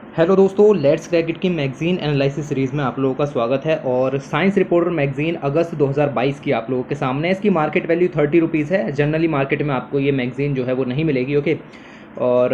Hello दोस्तों, let's crack it की magazine analysis series में आप लोगों का स्वागत है। और साइंस रिपोर्टर मैगजीन अगस्त 2022 की आप लोगों के सामने है। इसकी मार्केट वैल्यू 30 रुपीज़ है। जनरली मार्केट में आपको ये मैगजीन जो है वो नहीं मिलेगी, ओके। और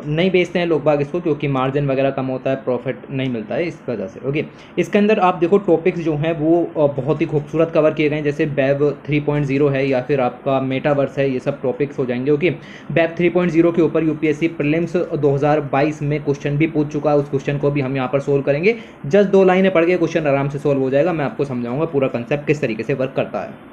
नहीं बेचते हैं लोग बाग इसको, क्योंकि मार्जिन वगैरह कम होता है, प्रॉफिट नहीं मिलता है, इस वजह से, ओके। इसके अंदर आप देखो टॉपिक्स जो हैं वो बहुत ही खूबसूरत कवर किए गए हैं। जैसे वेब 3.0 है या फिर आपका मेटावर्स है, ये सब टॉपिक्स हो जाएंगे, ओके। वेब 3.0 के ऊपर यूपीएससी प्रीलिम्स 2022 में क्वेश्चन भी पूछ चुका है। उस क्वेश्चन को भी हम यहाँ पर सोल्व करेंगे। जस्ट 2 लाइनें पढ़ के क्वेश्चन आराम से सोल्व हो जाएगा। मैं आपको समझाऊंगा पूरा कंसेप्ट किस तरीके से वर्क करता है।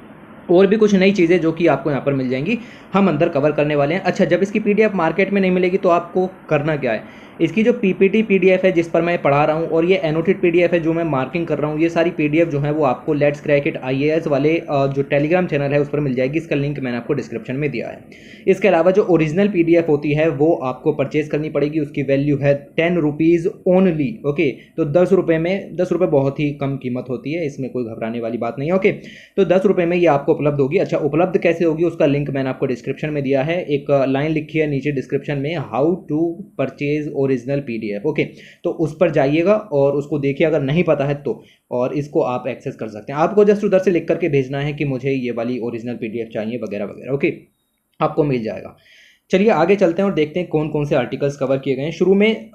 और भी कुछ नई चीज़ें जो कि आपको यहाँ पर मिल जाएंगी, हम अंदर कवर करने वाले हैं। अच्छा, जब इसकी पीडीएफ मार्केट में नहीं मिलेगी तो आपको करना क्या है, इसकी जो पीपीटी पीडीएफ है जिस पर मैं पढ़ा रहा हूँ, और ये एनोटेड पीडीएफ है जो मैं मार्किंग कर रहा हूँ, ये सारी पीडीएफ जो है वो आपको लेट्स क्रैक इट आईएएस वाले जो टेलीग्राम चैनल है उस पर मिल जाएगी। इसका लिंक मैंने आपको डिस्क्रिप्शन में दिया है। इसके अलावा जो ओरिजिनल पीडीएफ होती है वो आपको परचेज करनी पड़ेगी। उसकी वैल्यू है 10 रुपीज़ ओनली, ओके। तो 10 रुपये में, 10 रुपये बहुत ही कम कीमत होती है, इसमें कोई घबराने वाली बात नहीं है, ओके। तो 10 रुपये में ये आपको उपलब्ध होगी। अच्छा, उपलब्ध कैसे होगी उसका लिंक मैंने आपको डिस्क्रिप्शन में दिया है। एक लाइन लिखी है नीचे डिस्क्रिप्शन में, how to purchase original PDF, okay. तो उस पर जाइएगा और उसको देखिए, अगर नहीं पता है तो, और इसको आप एक्सेस कर सकते हैं। आपको जस्ट उधर से लिख करके भेजना है कि मुझे ये वाली ओरिजिनल पीडीएफ चाहिए वगैरह वगैरह, ओके। आपको मिल जाएगा। चलिए आगे चलते हैं और देखते हैं कौन कौन से आर्टिकल्स कवर किए गए हैं। शुरू में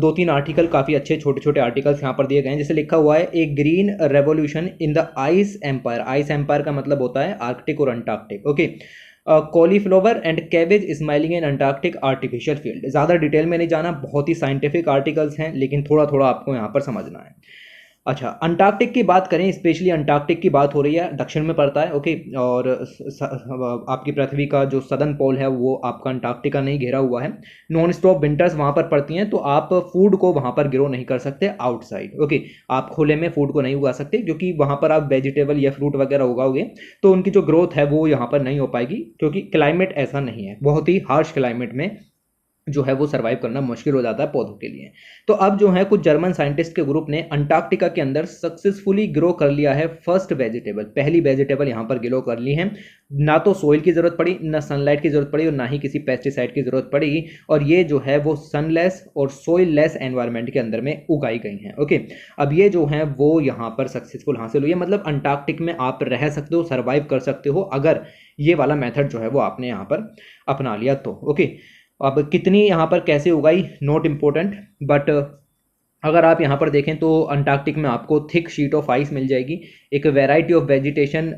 2-3 आर्टिकल, काफ़ी अच्छे छोटे छोटे आर्टिकल्स यहाँ पर दिए गए हैं। जैसे लिखा हुआ है, a green revolution in the ice empire. Ice empire का मतलब होता है आर्कटिक और Antarctic, okay. Cauliflower and cabbage smiling in Antarctic artificial field. ज़्यादा डिटेल में नहीं जाना, बहुत ही साइंटिफिक आर्टिकल्स हैं, लेकिन थोड़ा थोड़ा आपको यहाँ पर समझना है। अच्छा, अंटार्कटिक की बात करें, स्पेशली अंटार्कटिक की बात हो रही है, दक्षिण में पड़ता है, ओके। और आपकी पृथ्वी का जो सदर्न पोल है वो आपका अंटार्कटिका नहीं घेरा हुआ है। नॉन स्टॉप विंटर्स वहाँ पर पड़ती हैं, तो आप फूड को वहाँ पर ग्रो नहीं कर सकते आउटसाइड, ओके। आप खुले में फूड को नहीं उगा सकते, क्योंकि वहाँ पर आप वेजिटेबल या फ्रूट वगैरह उगाओगे तो उनकी जो ग्रोथ है वो यहाँ पर नहीं हो पाएगी, क्योंकि क्लाइमेट ऐसा नहीं है। बहुत ही हार्श क्लाइमेट में जो है वो सर्वाइव करना मुश्किल हो जाता है पौधों के लिए। तो अब जो है कुछ जर्मन साइंटिस्ट के ग्रुप ने अंटार्कटिका के अंदर सक्सेसफुली ग्रो कर लिया है फर्स्ट वेजिटेबल, पहली वेजिटेबल यहाँ पर ग्रो कर ली है। ना तो सोइल की जरूरत पड़ी, ना सनलाइट की जरूरत पड़ी, और ना ही किसी पेस्टिसाइड की जरूरत पड़ी। और ये जो है वो सनलेस और सोइल लेस एनवायरनमेंट के अंदर में उगाई गई हैं, ओके। अब ये जो है वो यहाँ पर सक्सेसफुल हासिल हुई है। मतलब अंटार्कटिक में आप रह सकते हो, सर्वाइव कर सकते हो, अगर ये वाला मेथड जो है वो आपने यहाँ पर अपना लिया तो, ओके। अब कितनी यहाँ पर कैसे उगाई, नॉट इम्पोर्टेंट, बट अगर आप यहाँ पर देखें तो अंटार्कटिक में आपको थिक शीट ऑफ आइस मिल जाएगी। एक variety of vegetation,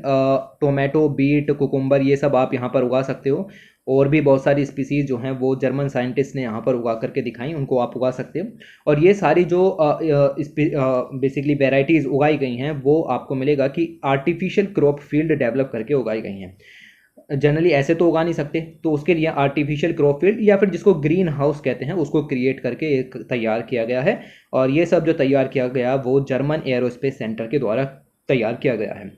tomato, beet, cucumber, ये सब आप यहाँ पर उगा सकते हो। और भी बहुत सारी स्पीसीज जो हैं वो जर्मन साइंटिस्ट ने यहाँ पर उगा करके दिखाई, उनको आप उगा सकते हो। और ये सारी जो बेसिकली वेराइटीज़ उगाई गई हैं वो आपको मिलेगा कि आर्टिफिशियल क्रॉप फील्ड डेवलप करके उगाई गई हैं। जनरली ऐसे तो उगा नहीं सकते, तो उसके लिए आर्टिफिशियल क्रॉप फील्ड या फिर जिसको ग्रीन हाउस कहते हैं उसको क्रिएट करके एक तैयार किया गया है। और ये सब जो तैयार किया गया वो जर्मन एरोस्पेस सेंटर के द्वारा तैयार किया गया है।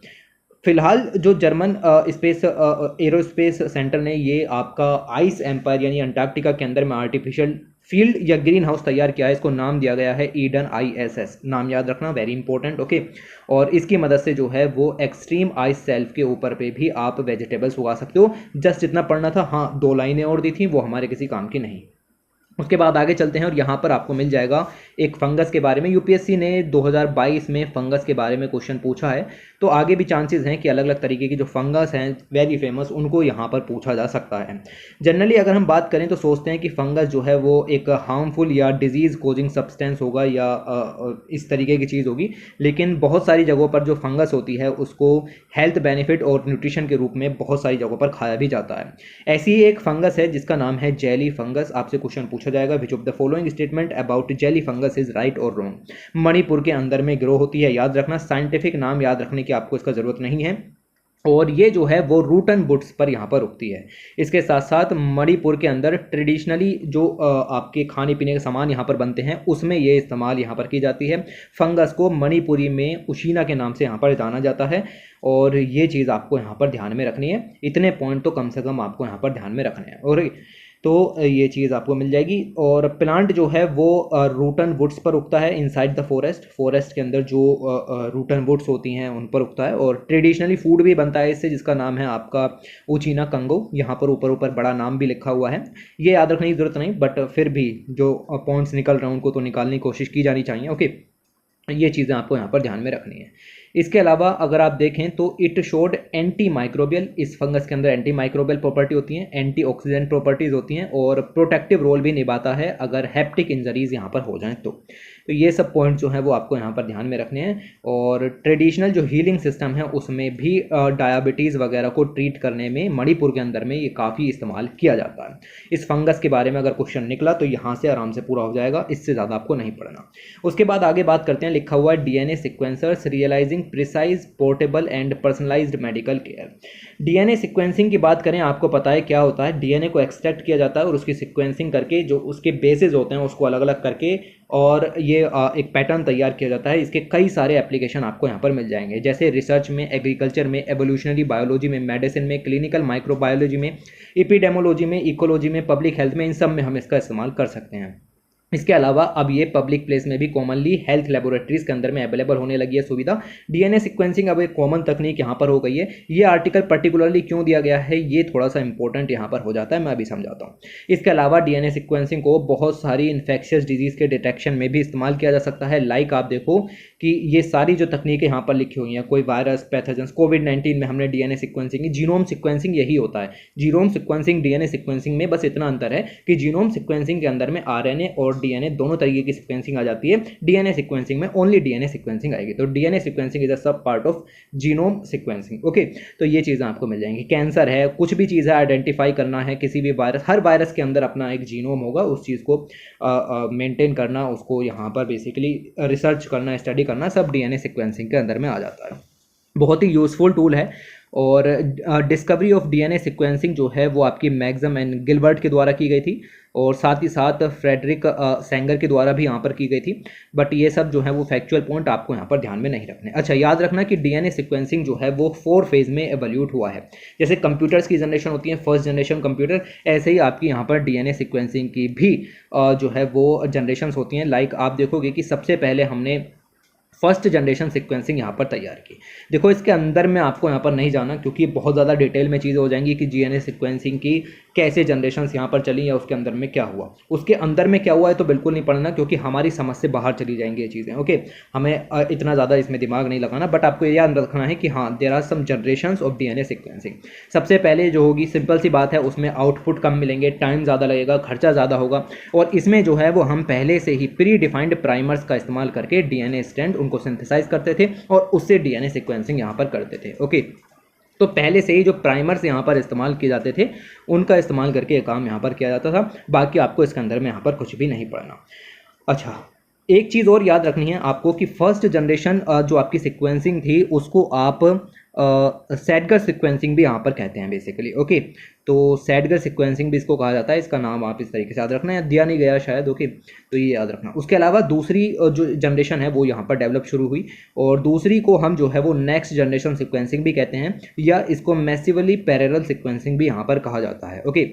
फिलहाल जो जर्मन स्पेस एरोस्पेस सेंटर ने ये आपका आइस एम्पायर यानी अंटार्कटिका के अंदर में आर्टिफिशियल फील्ड या ग्रीन हाउस तैयार किया है। इसको नाम दिया गया है ईडन ISS, नाम याद रखना, वेरी इंपॉर्टेंट, ओके। और इसकी मदद से जो है वो एक्सट्रीम आइस सेल्फ के ऊपर पे भी आप वेजिटेबल्स उगा सकते हो। जस्ट जितना पढ़ना था, हाँ 2 लाइनें और दी थी, वो हमारे किसी काम की नहीं। उसके बाद आगे चलते हैं और यहाँ पर आपको मिल जाएगा एक फंगस के बारे में। यूपीएससी ने 2022 में फंगस के बारे में क्वेश्चन पूछा है, तो आगे भी चांसेस हैं कि अलग अलग तरीके की जो फंगस हैं वेरी फेमस, उनको यहाँ पर पूछा जा सकता है। जनरली अगर हम बात करें तो सोचते हैं कि फंगस जो है वो एक हार्मफुल या डिजीज़ कोजिंग सब्सटेंस होगा या इस तरीके की चीज़ होगी, लेकिन बहुत सारी जगहों पर जो फंगस होती है उसको हेल्थ बेनिफिट और न्यूट्रिशन के रूप में बहुत सारी जगहों पर खाया भी जाता है। ऐसी ही एक फंगस है जिसका नाम है जेली फंगस। आपसे क्वेश्चन पूछा जाएगा, which of the following statement about jelly fungus is right और रॉन्ग। मणिपुर के अंदर में ग्रो होती है, याद रखना, साइंटिफिक नाम याद रखने की आपको इसका जरूरत नहीं है। और ये जो है वो रूट एंड बुड्स पर यहाँ पर उगती है। इसके साथ साथ मणिपुर के अंदर ट्रेडिशनली जो आपके खाने पीने के सामान यहाँ पर बनते हैं उसमें ये इस्तेमाल यहाँ पर की जाती है। फंगस को मणिपुरी में उशीना के नाम से यहाँ पर जाना जाता है। और ये चीज़ आपको यहाँ पर ध्यान में रखनी है। इतने पॉइंट तो कम से कम आपको यहाँ पर ध्यान में रखने हैं। और तो ये चीज़ आपको मिल जाएगी। और प्लांट जो है वो रूटन वुड्स पर उगता है इनसाइड द फॉरेस्ट के अंदर जो रूटन वुड्स होती हैं उन पर उगता है। और ट्रेडिशनली फूड भी बनता है इससे, जिसका नाम है आपका उचीना कंगो। यहाँ पर ऊपर ऊपर बड़ा नाम भी लिखा हुआ है, ये याद रखने की ज़रूरत नहीं, बट फिर भी जो पॉइंट्स निकल रहे हैं उनको तो निकालने की कोशिश की जानी चाहिए। ओके, ये चीज़ें आपको यहाँ पर ध्यान में रखनी है। इसके अलावा अगर आप देखें तो इट शोड एंटी माइक्रोबियल, इस फंगस के अंदर एंटी माइक्रोबियल प्रॉपर्टी होती हैं, एंटी ऑक्सीडेंट प्रॉपर्टीज होती हैं, और प्रोटेक्टिव रोल भी निभाता है अगर हेप्टिक इंजरीज यहाँ पर हो जाएं तो ये सब पॉइंट जो है वो आपको यहाँ पर ध्यान में रखने हैं। और ट्रेडिशनल जो हीलिंग सिस्टम है उसमें भी डायबिटीज़ वगैरह को ट्रीट करने में मणिपुर के अंदर में ये काफ़ी इस्तेमाल किया जाता है। इस फंगस के बारे में अगर क्वेश्चन निकला तो यहाँ से आराम से पूरा हो जाएगा, इससे ज़्यादा आपको नहीं पढ़ना। उसके बाद आगे बात करते हैं, लिखा हुआ है DNA sequencers realising precise portable and personalised medical care. DNA sequencing की बात करें, आपको पता है क्या होता है, डीएनए को एक्सट्रैक्ट किया जाता है और उसकी सिक्वेंसिंग करके जो उसके बेसिस होते हैं उसको अलग अलग करके और ये एक पैटर्न तैयार किया जाता है। इसके कई सारे एप्लीकेशन आपको यहाँ पर मिल जाएंगे, जैसे रिसर्च में, एग्रीकल्चर में, एवोल्यूशनरी बायोलॉजी में, मेडिसिन में, क्लिनिकल माइक्रोबायोलॉजी में, एपिडेमोलॉजी में, इकोलॉजी में, पब्लिक हेल्थ में, इन सब में हम इसका इस्तेमाल कर सकते हैं। इसके अलावा अब ये पब्लिक प्लेस में भी कॉमनली हेल्थ लेबोरेटरीज के अंदर में अवेलेबल होने लगी है सुविधा। डीएनए सिक्वेंसिंग अब एक कॉमन तकनीक यहाँ पर हो गई है। ये आर्टिकल पर्टिकुलरली क्यों दिया गया है ये थोड़ा सा इंपॉर्टेंट यहाँ पर हो जाता है, मैं अभी समझाता हूँ। इसके अलावा डीएनए सिक्वेंसिंग को बहुत सारी इन्फेक्शियस डिजीज के डिटेक्शन में भी इस्तेमाल किया जा सकता है। लाइक आप देखो कि ये सारी जो तकनीकें यहाँ पर लिखी हुई हैं, कोई वायरस, पैथोजेंस, कोविड-19 में हमने डीएनए सिक्वेंसिंग की, जीनोम सिक्वेंसिंग यही होता है। जीनोम सिक्वेंसिंग डीएनए सिक्वेंसिंग में बस इतना अंतर है कि जीनोम सिक्वेंसिंग के अंदर में आरएनए और डीएनए दोनों तरीके की सिक्वेंसिंग आ जाती है, डीएनए सिक्वेंसिंग में ओनली डीएनए सिक्वेंसिंग आएगी। तो डीएनए सिक्वेंसिंग इज अ सब part of genome sequencing. Okay, तो ये चीज़ें आपको मिल जाएंगी। कैंसर है, कुछ भी चीज़ है आइडेंटिफाई करना है, किसी भी वायरस, हर वायरस के अंदर अपना एक जीनोम होगा, उस चीज़ को मेंटेन करना, उसको यहाँ पर बेसिकली रिसर्च करना, स्टडी करना, सब डीएनए सिक्वेंसिंग के अंदर में आ जाता है। बहुत ही यूज़फुल टूल है। और डिस्कवरी ऑफ डीएनए सिक्वेंसिंग जो है वो आपकी मैग्जम एंड गिलबर्ट के द्वारा की गई थी, और साथ ही साथ फ्रेडरिक सेंगर के द्वारा भी यहाँ पर की गई थी। बट ये सब जो है वो फैक्चुअल पॉइंट आपको यहाँ पर ध्यान में नहीं रखने। अच्छा, याद रखना कि डीएनए सिक्वेंसिंग जो है वो 4 फेज में एवोल्यूट हुआ है। जैसे कंप्यूटर्स की जनरेशन होती है, फर्स्ट जनरेशन कंप्यूटर, ऐसे ही आपकी यहाँ पर डीएनए सिक्वेंसिंग की भी जो है वो जनरेशंस होती हैं। लाइक आप देखोगे कि सबसे पहले हमने फर्स्ट जनरेशन सिक्वेंसिंग यहाँ पर तैयार की। देखो, इसके अंदर में आपको यहाँ पर नहीं जाना क्योंकि बहुत ज़्यादा डिटेल में चीज़ें हो जाएंगी कि डीएनए सिक्वेंसिंग की कैसे जनरेशन्स यहाँ पर चली या उसके अंदर में क्या हुआ, उसके अंदर में क्या हुआ है तो बिल्कुल नहीं पढ़ना, क्योंकि हमारी समझ से बाहर चली जाएंगी ये चीज़ें। ओके, हमें इतना ज़्यादा इसमें दिमाग नहीं लगाना, बट आपको ये याद रखना है कि हाँ, there are some generations of DNA sequencing. सबसे पहले जो होगी, सिंपल सी बात है, उसमें आउटपुट कम मिलेंगे, टाइम ज़्यादा लगेगा, खर्चा ज़्यादा होगा, और इसमें जो है वो हम पहले से ही प्री डिफाइंड प्राइमर्स का इस्तेमाल करके डीएनए स्ट्रैंड उनको सिंथेसाइज करते थे और उससे डीएनए सिक्वेंसिंग यहाँ पर करते थे। ओके, तो पहले से ही जो प्राइमर्स यहाँ पर इस्तेमाल किए जाते थे उनका इस्तेमाल करके ये काम यहाँ पर किया जाता था। बाकी आपको इसके अंदर में यहाँ पर कुछ भी नहीं पढ़ना। अच्छा, एक चीज़ और याद रखनी है आपको कि फर्स्ट जनरेशन जो आपकी सिक्वेंसिंग थी उसको आप सैडगर सिक्वेंसिंग भी यहाँ पर कहते हैं बेसिकली। ओके, तो सैडगर सिक्वेंसिंग भी इसको कहा जाता है। इसका नाम आप इस तरीके से याद रखना है, दिया नहीं गया शायद। ओके, तो ये याद रखना। उसके अलावा दूसरी जो जनरेशन है वो यहाँ पर डेवलप शुरू हुई, और दूसरी को हम जो है वो नेक्स्ट जनरेशन सिक्वेंसिंग भी कहते हैं, या इसको मैसिवली पैरेलल सिक्वेंसिंग भी यहाँ पर कहा जाता है। ओके,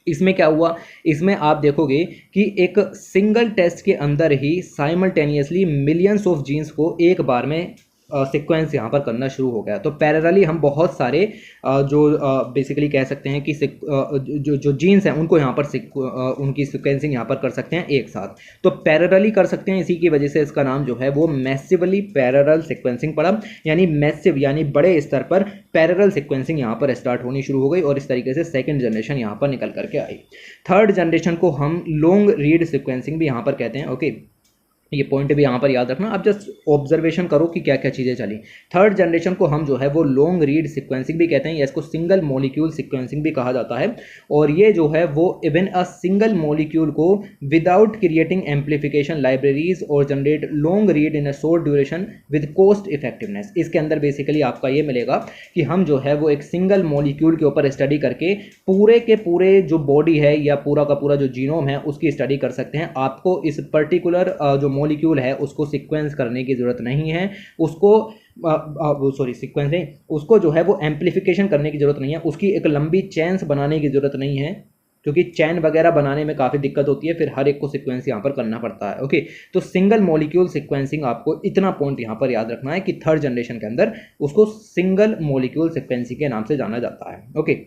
इसमें क्या हुआ, इसमें आप देखोगे कि एक सिंगल टेस्ट के अंदर ही साइमल्टेनियसली मिलियंस ऑफ जीन्स को एक बार में सीक्वेंस यहाँ पर करना शुरू हो गया। तो पैरेलली हम बहुत सारे जो बेसिकली कह सकते हैं कि जो जीन्स हैं उनको यहाँ पर उनकी सीक्वेंसिंग यहाँ पर कर सकते हैं एक साथ। तो पैरेलली कर सकते हैं, इसी की वजह से इसका नाम जो है वो मैसिवली पैरेलल सीक्वेंसिंग पड़ा, यानी मैसिव यानी बड़े स्तर पर पैरेलल सीक्वेंसिंग यहाँ पर स्टार्ट होनी शुरू हो गई, और इस तरीके से सेकेंड जनरेशन यहाँ पर निकल करके आई। थर्ड जनरेशन को हम लॉन्ग रीड सीक्वेंसिंग भी यहाँ पर कहते हैं। ओके, ये पॉइंट भी यहाँ पर याद रखना। आप जस्ट ऑब्जर्वेशन करो कि क्या क्या चीज़ें चली। थर्ड जनरेशन को हम जो है वो लॉन्ग रीड सीक्वेंसिंग भी कहते हैं, या इसको सिंगल मॉलिक्यूल सीक्वेंसिंग भी कहा जाता है। और ये जो है वो इवन अ सिंगल मॉलिक्यूल को विदाउट क्रिएटिंग एम्पलीफिकेशन लाइब्रेरीज और generate long read in a short duration with cost effectiveness. इसके अंदर बेसिकली आपका ये मिलेगा कि हम जो है वो एक सिंगल मॉलिक्यूल के ऊपर स्टडी करके पूरे के पूरे जो बॉडी है या पूरा का पूरा जो जीनोम है उसकी स्टडी कर सकते हैं। आपको इस पर्टिकुलर जो मॉलिक्यूल है उसको सीक्वेंस करने की ज़रूरत नहीं है, उसको सीक्वेंस नहीं, उसको जो है वो एम्पलीफिकेशन करने की ज़रूरत नहीं है, उसकी एक लंबी चेन्स बनाने की ज़रूरत नहीं है। क्योंकि चैन वगैरह बनाने में काफ़ी दिक्कत होती है, फिर हर एक को सीक्वेंस यहाँ पर करना पड़ता है। ओके, तो सिंगल मॉलिक्यूल सीक्वेंसिंग, आपको इतना पॉइंट यहाँ पर याद रखना है कि थर्ड जनरेशन के अंदर उसको सिंगल मॉलिक्यूल सीक्वेंसिंग के नाम से जाना जाता है। ओके,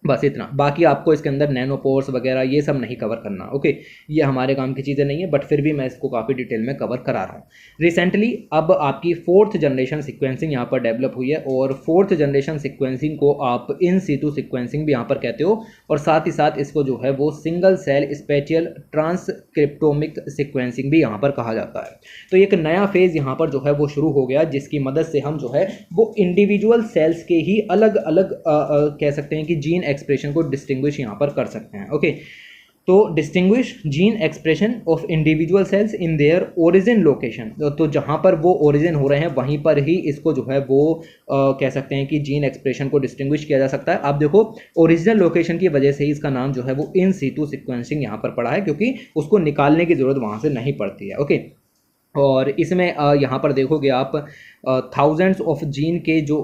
बस इतना। बाकी आपको इसके अंदर नैनोपोर्स वगैरह ये सब नहीं कवर करना। ओके, ये हमारे काम की चीज़ें नहीं है, बट फिर भी मैं इसको काफ़ी डिटेल में कवर करा रहा हूँ। रिसेंटली अब आपकी फोर्थ जनरेशन सीक्वेंसिंग यहाँ पर डेवलप हुई है, और फोर्थ जनरेशन सीक्वेंसिंग को आप इन सीटू सीक्वेंसिंग भी यहाँ पर कहते हो, और साथ ही साथ इसको जो है वो single cell spatial transcriptomic sequencing भी यहाँ पर कहा जाता है। तो एक नया फेज़ यहाँ पर जो है वो शुरू हो गया, जिसकी मदद से हम जो है वो इंडिविजुअल सेल्स के ही अलग अलग कह सकते हैं कि जीन एक्सप्रेशन को डिस्टिंग्विश यहाँ पर कर सकते हैं। ओके, तो distinguish gene expression of individual cells in their origin location, तो जहाँ पर वो ओरिजिन हो रहे हैं वहीं पर ही इसको जो है वो कह सकते हैं कि जीन एक्सप्रेशन को डिस्टिंग्विश किया जा सकता है। आप देखो, ओरिजिनल लोकेशन की वजह से ही इसका नाम जो है वो इन सीटू सीक्वेंसिंग यहाँ पर पड़ा है, क्योंकि उसको निकालने की ज़रूरत वहाँ से नहीं पड़ती है। ओके, और इसमें यहाँ पर देखोगे आप थाउजेंड्स ऑफ जीन के जो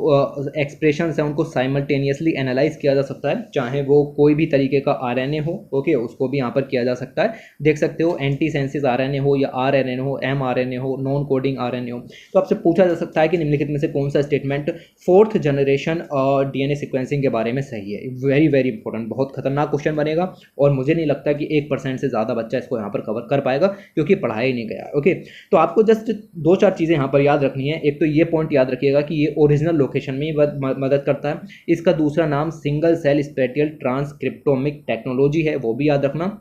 एक्सप्रेशंस हैं उनको साइमल्टेनियसली एनालाइज किया जा सकता है, चाहे वो कोई भी तरीके का आरएनए हो। ओके, उसको भी यहाँ पर किया जा सकता है। देख सकते हो, एंटीसेंसिस आरएनए हो या आरएनए हो, एमआरएनए हो, नॉन कोडिंग आरएनए हो। तो आपसे पूछा जा सकता है कि निम्नलिखित में से कौन सा statement fourth generation DNA sequencing के बारे में सही है। वेरी वेरी इंपॉर्टेंट, बहुत खतरनाक क्वेश्चन बनेगा, और मुझे नहीं लगता कि 1% से ज़्यादा बच्चा इसको यहाँ पर कवर कर पाएगा, क्योंकि पढ़ाया ही नहीं गया। ओके, तो आपको जस्ट 2-4 चीज़ें यहाँ पर याद रखनी है। एक तो ये पॉइंट याद रखिएगा कि ये ओरिजिनल लोकेशन में मदद करता है। इसका दूसरा नाम single cell spatial transcriptomic technology है, वो भी याद रखना।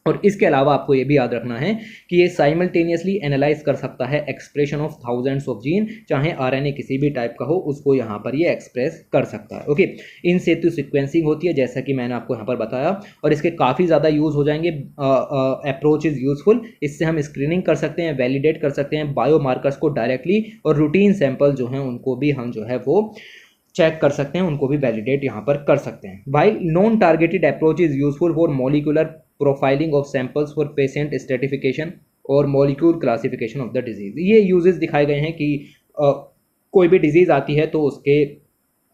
और इसके अलावा आपको ये भी याद रखना है कि ये साइमल्टेनियसली एनालाइज कर सकता है expression of thousands of gene, चाहे आरएनए किसी भी टाइप का हो, उसको यहाँ पर ये एक्सप्रेस कर सकता है। ओके, इन सेतु सीक्वेंसिंग होती है, जैसा कि मैंने आपको यहाँ पर बताया, और इसके काफ़ी ज़्यादा यूज़ हो जाएंगे। अप्रोच इज़ यूजफुल, इससे हम स्क्रीनिंग कर सकते हैं, वैलिडेट कर सकते हैं बायो मार्कर्स को डायरेक्टली, और रूटीन सैंपल जो हैं उनको भी हम जो है वो चेक कर सकते हैं, उनको भी वैलिडेट यहाँ पर कर सकते हैं। While non targeted approach is useful for molecular profiling of samples for patient stratification और molecule classification of the disease. ये यूजेस दिखाए गए हैं कि कोई भी डिजीज़ आती है तो उसके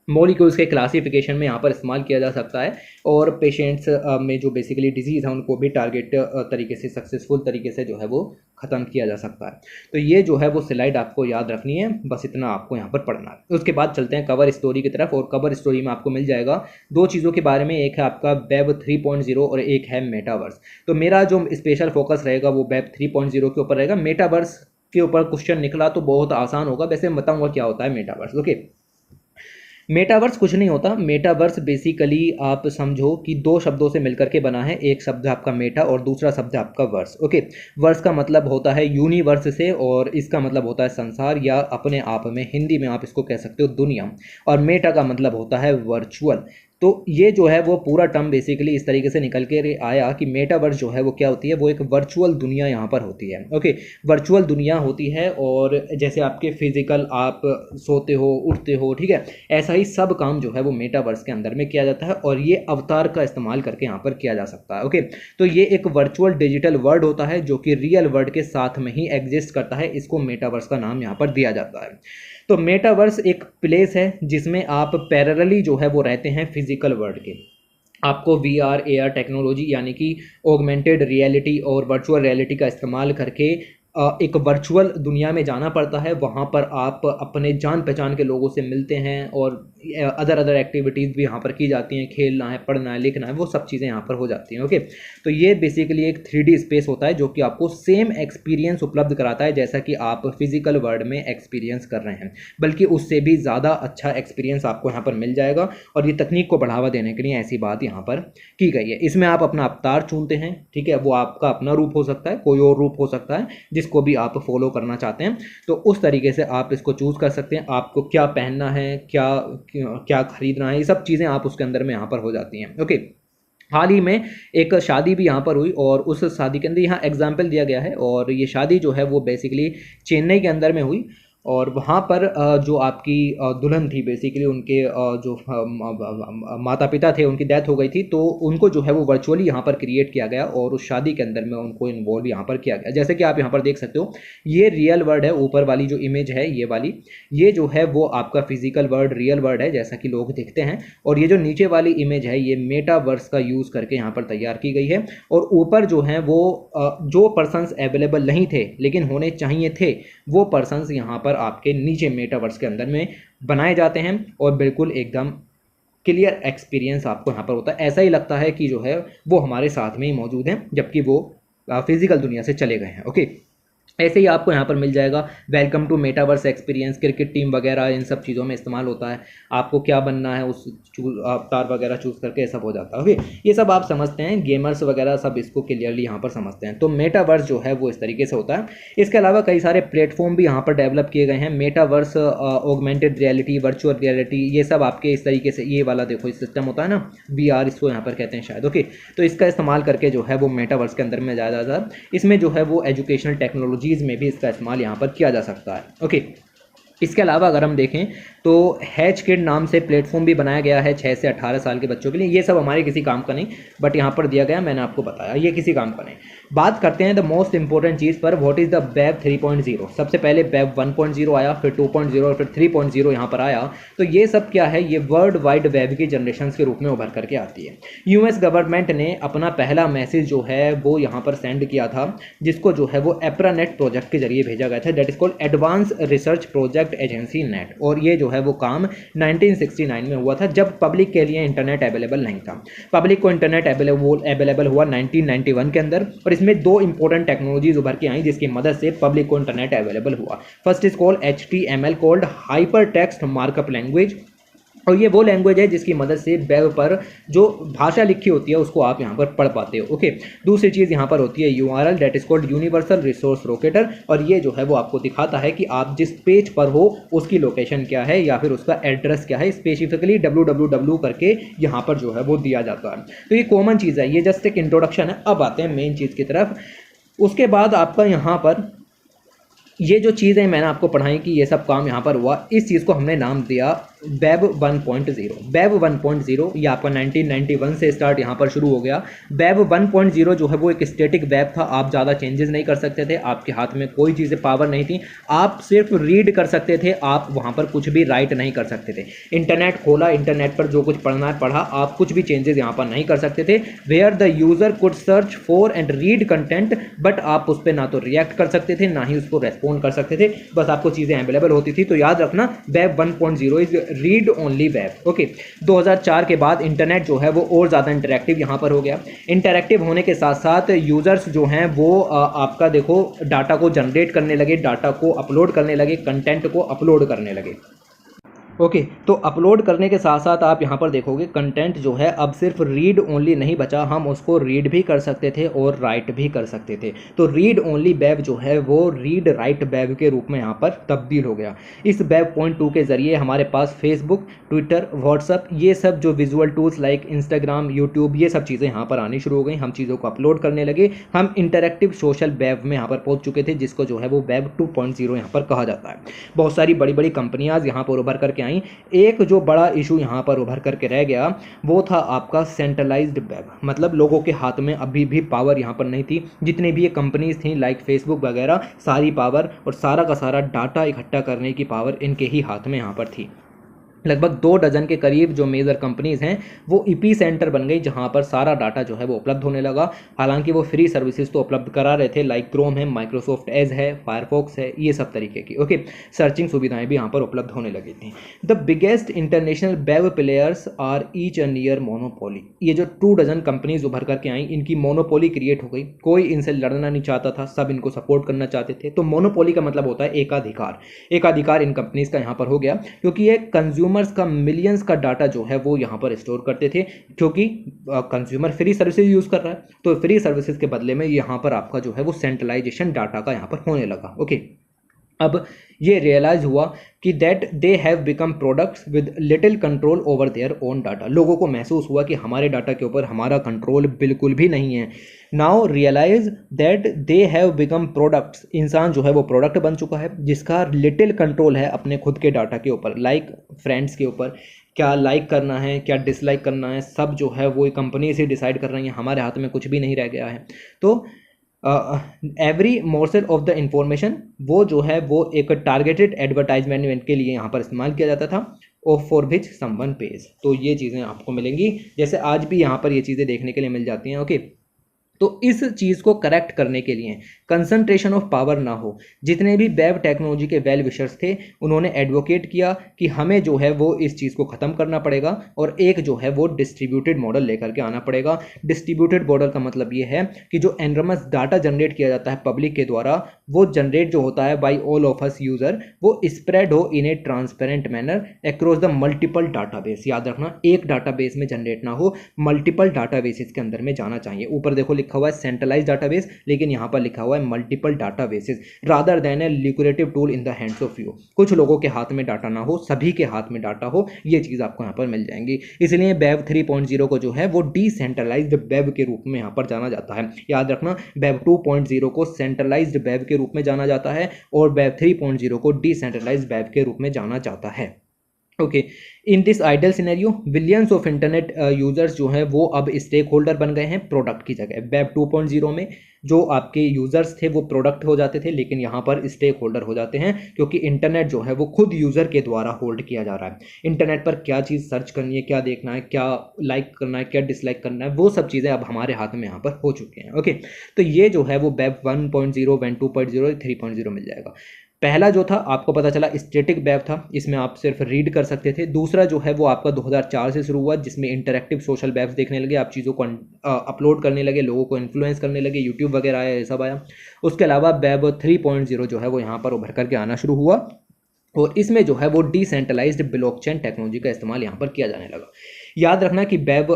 मॉलिक्यूल्स के क्लासिफिकेशन में यहाँ पर इस्तेमाल किया जा सकता है, और पेशेंट्स में जो बेसिकली डिजीज़ है उनको भी टारगेट तरीके से, सक्सेसफुल तरीके से जो है वो ख़त्म किया जा सकता है। तो ये जो है वो स्लाइड आपको याद रखनी है, बस इतना आपको यहाँ पर पढ़ना है। उसके बाद चलते हैं कवर स्टोरी की तरफ, और कवर स्टोरी में आपको मिल जाएगा 2 चीज़ों के बारे में, एक है आपका वेब 3.0 और एक है मेटावर्स। तो मेरा जो स्पेशल फोकस रहेगा वो वेब 3.0 के ऊपर रहेगा। मेटावर्स के ऊपर क्वेश्चन निकला तो बहुत आसान होगा, वैसे मैं बताऊँगा क्या होता है मेटावर्स। ओके, मेटावर्स कुछ नहीं होता। मेटावर्स बेसिकली आप समझो कि 2 शब्दों से मिलकर के बना है, एक शब्द आपका मेटा और दूसरा शब्द आपका वर्स। ओके, वर्स का मतलब होता है यूनिवर्स से, और इसका मतलब होता है संसार, या अपने आप में हिंदी में आप इसको कह सकते हो दुनिया, और मेटा का मतलब होता है वर्चुअल। तो ये जो है वो पूरा टर्म बेसिकली इस तरीके से निकल के आया कि मेटावर्स जो है वो क्या होती है, वो एक वर्चुअल दुनिया यहाँ पर होती है। ओके, वर्चुअल दुनिया होती है, और जैसे आपके फिजिकल आप सोते हो, उठते हो, ठीक है, ऐसा ही सब काम जो है वो मेटावर्स के अंदर में किया जाता है, और ये अवतार का इस्तेमाल करके यहाँ पर किया जा सकता है। ओके, तो ये एक वर्चुअल डिजिटल वर्ल्ड होता है जो कि रियल वर्ल्ड के साथ में ही एग्जिस्ट करता है, इसको मेटावर्स का नाम यहाँ पर दिया जाता है। तो मेटावर्स एक प्लेस है जिसमें आप पैरेलली जो है वो रहते हैं फिजिकल वर्ल्ड के। आपको VR AR टेक्नोलॉजी यानी कि ऑगमेंटेड रियलिटी और वर्चुअल रियलिटी का इस्तेमाल करके एक वर्चुअल दुनिया में जाना पड़ता है। वहाँ पर आप अपने जान पहचान के लोगों से मिलते हैं, और अदर एक्टिविटीज़ भी यहाँ पर की जाती हैं, खेलना है, पढ़ना है, लिखना है, वो सब चीज़ें यहाँ पर हो जाती हैं। ओके, तो ये बेसिकली एक 3D स्पेस होता है जो कि आपको सेम एक्सपीरियंस उपलब्ध कराता है जैसा कि आप फिजिकल वर्ल्ड में एक्सपीरियंस कर रहे हैं, बल्कि उससे भी ज़्यादा अच्छा एक्सपीरियंस आपको यहाँ पर मिल जाएगा। और ये तकनीक को बढ़ावा देने के लिए ऐसी बात यहाँ पर की गई है। इसमें आप अपना अवतार चुनते हैं, ठीक है, वो आपका अपना रूप हो सकता है, कोई और रूप हो सकता है जिसको भी आप फॉलो करना चाहते हैं, तो उस तरीके से आप इसको चूज़ कर सकते हैं। आपको क्या पहनना है, क्या खरीदना है, ये सब चीज़ें आप उसके अंदर में यहाँ पर हो जाती हैं। ओके, हाल ही में एक शादी भी यहाँ पर हुई, और उस शादी के अंदर यहाँ एग्जाम्पल दिया गया है, और ये शादी जो है वो बेसिकली चेन्नई के अंदर में हुई, और वहाँ पर जो आपकी दुल्हन थी बेसिकली उनके जो माता पिता थे उनकी डेथ हो गई थी, तो उनको जो है वो वर्चुअली यहाँ पर क्रिएट किया गया और उस शादी के अंदर में उनको इन्वॉल्व यहाँ पर किया गया। जैसे कि आप यहाँ पर देख सकते हो ये रियल वर्ल्ड है, ऊपर वाली जो इमेज है ये वाली, ये जो है वो आपका फिजिकल वर्ल्ड रियल वर्ल्ड है जैसा कि लोग दिखते हैं, और ये जो नीचे वाली इमेज है ये मेटावर्स का यूज़ करके यहाँ पर तैयार की गई है। और ऊपर जो है वो जो पर्सन्स अवेलेबल नहीं थे लेकिन होने चाहिए थे वो पर्सन्स यहाँ पर आपके नीचे मेटावर्स के अंदर में बनाए जाते हैं और बिल्कुल एकदम क्लियर एक्सपीरियंस आपको यहाँ पर होता है। ऐसा ही लगता है कि जो है वो हमारे साथ में ही मौजूद हैं जबकि वो फिजिकल दुनिया से चले गए हैं। ओके, ऐसे ही आपको यहाँ पर मिल जाएगा welcome to metaverse experience, cricket team वगैरह इन सब चीज़ों में इस्तेमाल होता है। आपको क्या बनना है उस अवतार वगैरह चूज़ करके ये सब हो जाता है। ओके, ये सब आप समझते हैं, गेमर्स वगैरह सब इसको क्लियरली यहाँ पर समझते हैं। तो मेटावर्स जो है वो इस तरीके से होता है। इसके अलावा कई सारे प्लेटफॉर्म भी यहाँ पर डेवलप किए गए हैं, metaverse, augmented reality, virtual reality, ये सब आपके इस तरीके से, ये वाला देखो इस सिस्टम होता है ना VR, इसको यहाँ पर कहते हैं शायद। ओके, तो इसका इस्तेमाल करके जो है वो मेटावर्स के अंदर में जाया जाता है। इसमें जो है वो एजुकेशनल टेक्नोलॉजी में भी इसका इस्तेमाल यहाँ पर किया जा सकता है। ओके, इसके अलावा अगर हम देखें तो हैच किड नाम से प्लेटफॉर्म भी बनाया गया है 6 से 18 साल के बच्चों के लिए। ये सब हमारे किसी काम का नहीं, बट यहाँ पर दिया गया, मैंने आपको बताया ये किसी काम का नहीं। बात करते हैं द मोस्ट इंपॉर्टेंट चीज़ पर, व्हाट इज़ द वेब 3.0। सबसे पहले वेब 1.0 आया, फिर 2.0 और फिर 3.0 यहाँ पर आया। तो ये सब क्या है, ये वर्ल्ड वाइड वेब की जनरेशन के रूप में उभर करके आती है। US गवर्नमेंट ने अपना पहला मैसेज जो है वो यहाँ पर सेंड किया था, जिसको जो है वो एप्रानेट प्रोजेक्ट के जरिए भेजा गया था, that is called advance research project agency net. और ये जो है वो काम 1969 में हुआ था, जब पब्लिक के लिए इंटरनेट अवेलेबल नहीं था। पब्लिक को इंटरनेट अवेलेबल हुआ 1991 के अंदर, और इसमें दो इंपॉर्टेंट टेक्नोलॉजीज उभर के आई जिसकी मदद से पब्लिक को इंटरनेट अवेलेबल हुआ। First is called HTML, called hyper text markup language, और ये वो लैंग्वेज है जिसकी मदद से वेब पर जो भाषा लिखी होती है उसको आप यहाँ पर पढ़ पाते हो। ओके, दूसरी चीज़ यहाँ पर होती है URL, that is called universal resource locator, और ये जो है वो आपको दिखाता है कि आप जिस पेज पर हो उसकी लोकेशन क्या है या फिर उसका एड्रेस क्या है, स्पेसिफिकली www करके यहाँ पर जो है वो दिया जाता है। तो ये कॉमन चीज़ है, ये जस्ट एक इंट्रोडक्शन है। अब आते हैं मेन चीज़ की तरफ। उसके बाद आपका यहाँ पर ये जो चीज़ें मैंने आपको पढ़ाई कि ये सब काम यहाँ पर हुआ, इस चीज़ को हमने नाम दिया वेब 1.0। वेब 1.0 ये आपका 1991 से स्टार्ट यहाँ पर शुरू हो गया। वेब 1.0 जो है वो एक स्टैटिक वेब था, आप ज़्यादा चेंजेस नहीं कर सकते थे, आपके हाथ में कोई चीज़ें पावर नहीं थी, आप सिर्फ रीड कर सकते थे, आप वहाँ पर कुछ भी राइट नहीं कर सकते थे। इंटरनेट खोला, इंटरनेट पर जो कुछ पढ़ना है पढ़ा, आप कुछ भी चेंजेस यहाँ पर नहीं कर सकते थे। Where the user could search for and read content, but आप उस पर ना तो रिएक्ट कर सकते थे ना ही उसको रेस्पॉन्ड कर सकते थे, बस आपको चीज़ें अवेलेबल होती थी। तो याद रखना web 1.0 is read only web. Okay, 2004 के बाद इंटरनेट जो है वो और ज़्यादा इंटरैक्टिव यहाँ पर हो गया। इंटरैक्टिव होने के साथ साथ यूज़र्स जो हैं वो आपका देखो डाटा को जनरेट करने लगे, डाटा को अपलोड करने लगे, कंटेंट को अपलोड करने लगे। ओके, तो अपलोड करने के साथ साथ आप यहाँ पर देखोगे कंटेंट जो है अब सिर्फ रीड ओनली नहीं बचा, हम उसको रीड भी कर सकते थे और राइट भी कर सकते थे। तो रीड ओनली वेब जो है वो रीड राइट वेब के रूप में यहाँ पर तब्दील हो गया। इस वेब 2.0 के ज़रिए हमारे पास फेसबुक, ट्विटर, व्हाट्सअप, ये सब जो visual tools like Instagram, YouTube, ये सब चीज़ें यहाँ पर आनी शुरू हो गई। हम चीज़ों को अपलोड करने लगे, हम इंटरैक्टिव सोशल वेब में यहाँ पर पहुँच चुके थे, जिसको जो है वो वेब 2.0 यहाँ पर कहा जाता है। बहुत सारी बड़ी बड़ी कंपनियाँ यहाँ पर उभर करके आई। एक जो बड़ा इशू यहाँ पर उभर करके रह गया वो था आपका सेंट्रलाइज्ड वेब, मतलब लोगों के हाथ में अभी भी पावर यहाँ पर नहीं थी। जितनी भी ये कंपनीज थी लाइक फेसबुक वगैरह, सारी पावर और सारा का सारा डाटा इकट्ठा करने की पावर इनके ही हाथ में यहाँ पर थी। लगभग 2 डजन के करीब जो मेजर कंपनीज़ हैं वो ईपी सेंटर बन गई, जहां पर सारा डाटा जो है वो उपलब्ध होने लगा। हालांकि वो फ्री सर्विसेज तो उपलब्ध करा रहे थे, लाइक क्रोम है, माइक्रोसॉफ्ट एज है, फायरफॉक्स है, ये सब तरीके की ओके सर्चिंग सुविधाएं भी यहाँ पर उपलब्ध होने लगी थी। The biggest international web players are each a near monopoly. ये जो 2 डजन कंपनीज उभर करके आई, इनकी मोनोपोली क्रिएट हो गई, कोई इनसे लड़ना नहीं चाहता था, सब इनको सपोर्ट करना चाहते थे। तो मोनोपोली का मतलब होता है एकाधिकार। एकाधिकार इन कंपनीज का यहाँ पर हो गया, क्योंकि ये कंज्यूमर्स का मिलियंस का डाटा जो है वो यहाँ पर स्टोर करते थे, क्योंकि कंज्यूमर फ्री सर्विसेज यूज़ कर रहा है, तो फ्री सर्विसेज के बदले में यहाँ पर आपका जो है वो सेंट्रलाइजेशन डाटा का यहाँ पर होने लगा। ओके, अब ये रियलाइज हुआ कि that they have become products with little control over there own data. लोगों को महसूस हुआ कि हमारे डाटा के ऊपर हमारा कंट्रोल बिल्कुल भी नहीं है। Now realise that they have become products, इंसान जो है वो प्रोडक्ट बन चुका है जिसका लिटिल कंट्रोल है अपने खुद के डाटा के ऊपर, लाइक फ्रेंड्स के ऊपर। क्या लाइक करना है, क्या डिसलाइक करना है, सब जो है वो कंपनी से डिसाइड कर रही है, हमारे हाथ में कुछ भी नहीं रह गया है। तो every morsel of the information वो जो है वो एक टारगेटेड एडवर्टाइजमेंट के लिए यहाँ पर इस्तेमाल किया जाता था, और फॉर विच समवन पेज। तो ये चीज़ें आपको मिलेंगी, जैसे आज भी यहाँ पर ये चीज़ें देखने के लिए मिल जाती हैं। ओके, तो इस चीज़ को करेक्ट करने के लिए कंसंट्रेशन ऑफ पावर ना हो, जितने भी वेब टेक्नोलॉजी के वेल विशर्स थे उन्होंने एडवोकेट किया कि हमें जो है वो इस चीज़ को ख़त्म करना पड़ेगा और एक जो है वो डिस्ट्रीब्यूटेड मॉडल लेकर के आना पड़ेगा। डिस्ट्रीब्यूटेड मॉडल का मतलब ये है कि जो एनरमस डाटा जनरेट किया जाता है पब्लिक के द्वारा, वो जनरेट जो होता है by all of us user, वो स्प्रेड हो in a transparent manner across the multiple database. याद रखना, एक डाटाबेस में जनरेट ना हो, मल्टीपल डाटाबेसेस के अंदर में जाना चाहिए। ऊपर देखो लिखा हुआ है सेंट्रलाइज्ड डाटाबेस, लेकिन यहाँ पर लिखा हुआ है multiple databases rather than a liquidative tool in the hands of you. कुछ लोगों के हाथ में डाटा ना हो, सभी के हाथ में डाटा हो, ये चीज़ आपको यहाँ पर मिल जाएंगी। इसलिए वेब 3.0 को जो है वो डिसेंट्रलाइज्ड वेब के रूप में यहाँ पर जाना जाता है। याद रखना, वेब 2.0 को सेंट्रलाइज्ड वेब के रूप में जाना जाता है और वेब 3.0 को डिसेंट्रलाइज्ड वेब के रूप में जाना जाता है। Okay, in this ideal scenario billions of internet users जो हैं वो अब स्टेक होल्डर बन गए हैं प्रोडक्ट की जगह। वेब 2.0 में जो आपके यूजर्स थे वो प्रोडक्ट हो जाते थे, लेकिन यहाँ पर स्टेक होल्डर हो जाते हैं, क्योंकि इंटरनेट जो है वो खुद यूजर के द्वारा होल्ड किया जा रहा है। इंटरनेट पर क्या चीज़ सर्च करनी है, क्या देखना है, क्या लाइक करना है, क्या डिसलाइक करना है, वो सब चीज़ें अब हमारे हाथ में यहाँ पर हो चुके हैं। ओके, तो ये जो है वो वेब 1.0, वेब 2.0, 3.0 मिल जाएगा। पहला जो था आपको पता चला स्टैटिक वेब था, इसमें आप सिर्फ रीड कर सकते थे। दूसरा जो है वो आपका 2004 से शुरू हुआ, जिसमें इंटरेक्टिव सोशल वेब्स देखने लगे, आप चीज़ों को अपलोड करने लगे, लोगों को इन्फ्लुएंस करने लगे, यूट्यूब वगैरह आया, ये सब आया। उसके अलावा वेब 3.0 जो है वो यहाँ पर उभर करके आना शुरू हुआ, और इसमें जो है वो डिसेंट्रलाइज्ड ब्लॉकचेन टेक्नोलॉजी का इस्तेमाल यहाँ पर किया जाने लगा। याद रखना कि वेब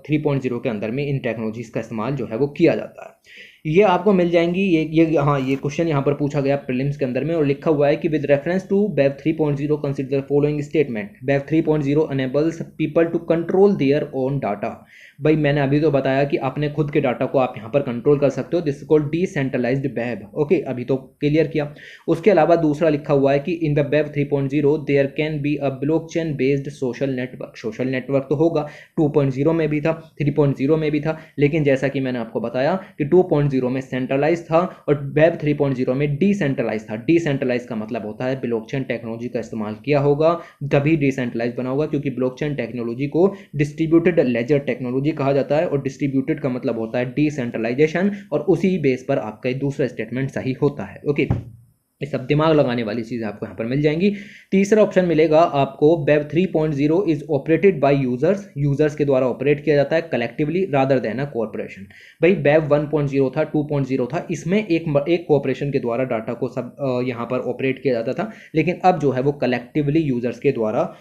3.0 के अंदर में इन टेक्नोलॉजीज़ का इस्तेमाल जो है वो किया जाता है। ये आपको मिल जाएंगी, ये हाँ, ये क्वेश्चन यहाँ पर पूछा गया प्रीलिम्स के अंदर में, और लिखा हुआ है कि with reference to web 3.0 consider following statement. Web 3.0 enables people to control their own data. भाई मैंने अभी तो बताया कि अपने खुद के डाटा को आप यहाँ पर कंट्रोल कर सकते हो, this is called decentralized web. Okay, अभी तो क्लियर किया। उसके अलावा दूसरा लिखा हुआ है कि in the web 3.0 there can be a blockchain based social network. Social network तो होगा, 2.0 में भी था, 3.0 में भी था, लेकिन जैसा कि मैंने आपको बताया कि 2.0 में सेंट्रलाइज था और वेब 3.0 में डिसेंट्रलाइज था। डिसेंट्रलाइज का मतलब होता है ब्लॉकचेन टेक्नोलॉजी का इस्तेमाल किया होगा तभी डिसेंट्रलाइज बना होगा, क्योंकि ब्लॉकचेन टेक्नोलॉजी को डिस्ट्रीब्यूटेड लेजर टेक्नोलॉजी कहा जाता है, और डिस्ट्रीब्यूटेड का मतलब होता है डिसेंट्रलाइजेशन, और उसी बेस पर आपका दूसरा स्टेटमेंट सही होता है। ओके, ये सब दिमाग लगाने वाली चीज़ें आपको यहाँ पर मिल जाएंगी। तीसरा ऑप्शन मिलेगा आपको, web 3.0 is operated by users. Users के द्वारा ऑपरेट किया जाता है collectively rather than a corporation. भाई वेब 1.0 था, 2.0 था, इसमें एक कॉर्पोरेशन के द्वारा डाटा को सब यहाँ पर ऑपरेट किया जाता था, लेकिन अब जो है वो कलेक्टिवली यूजर्स के द्वारा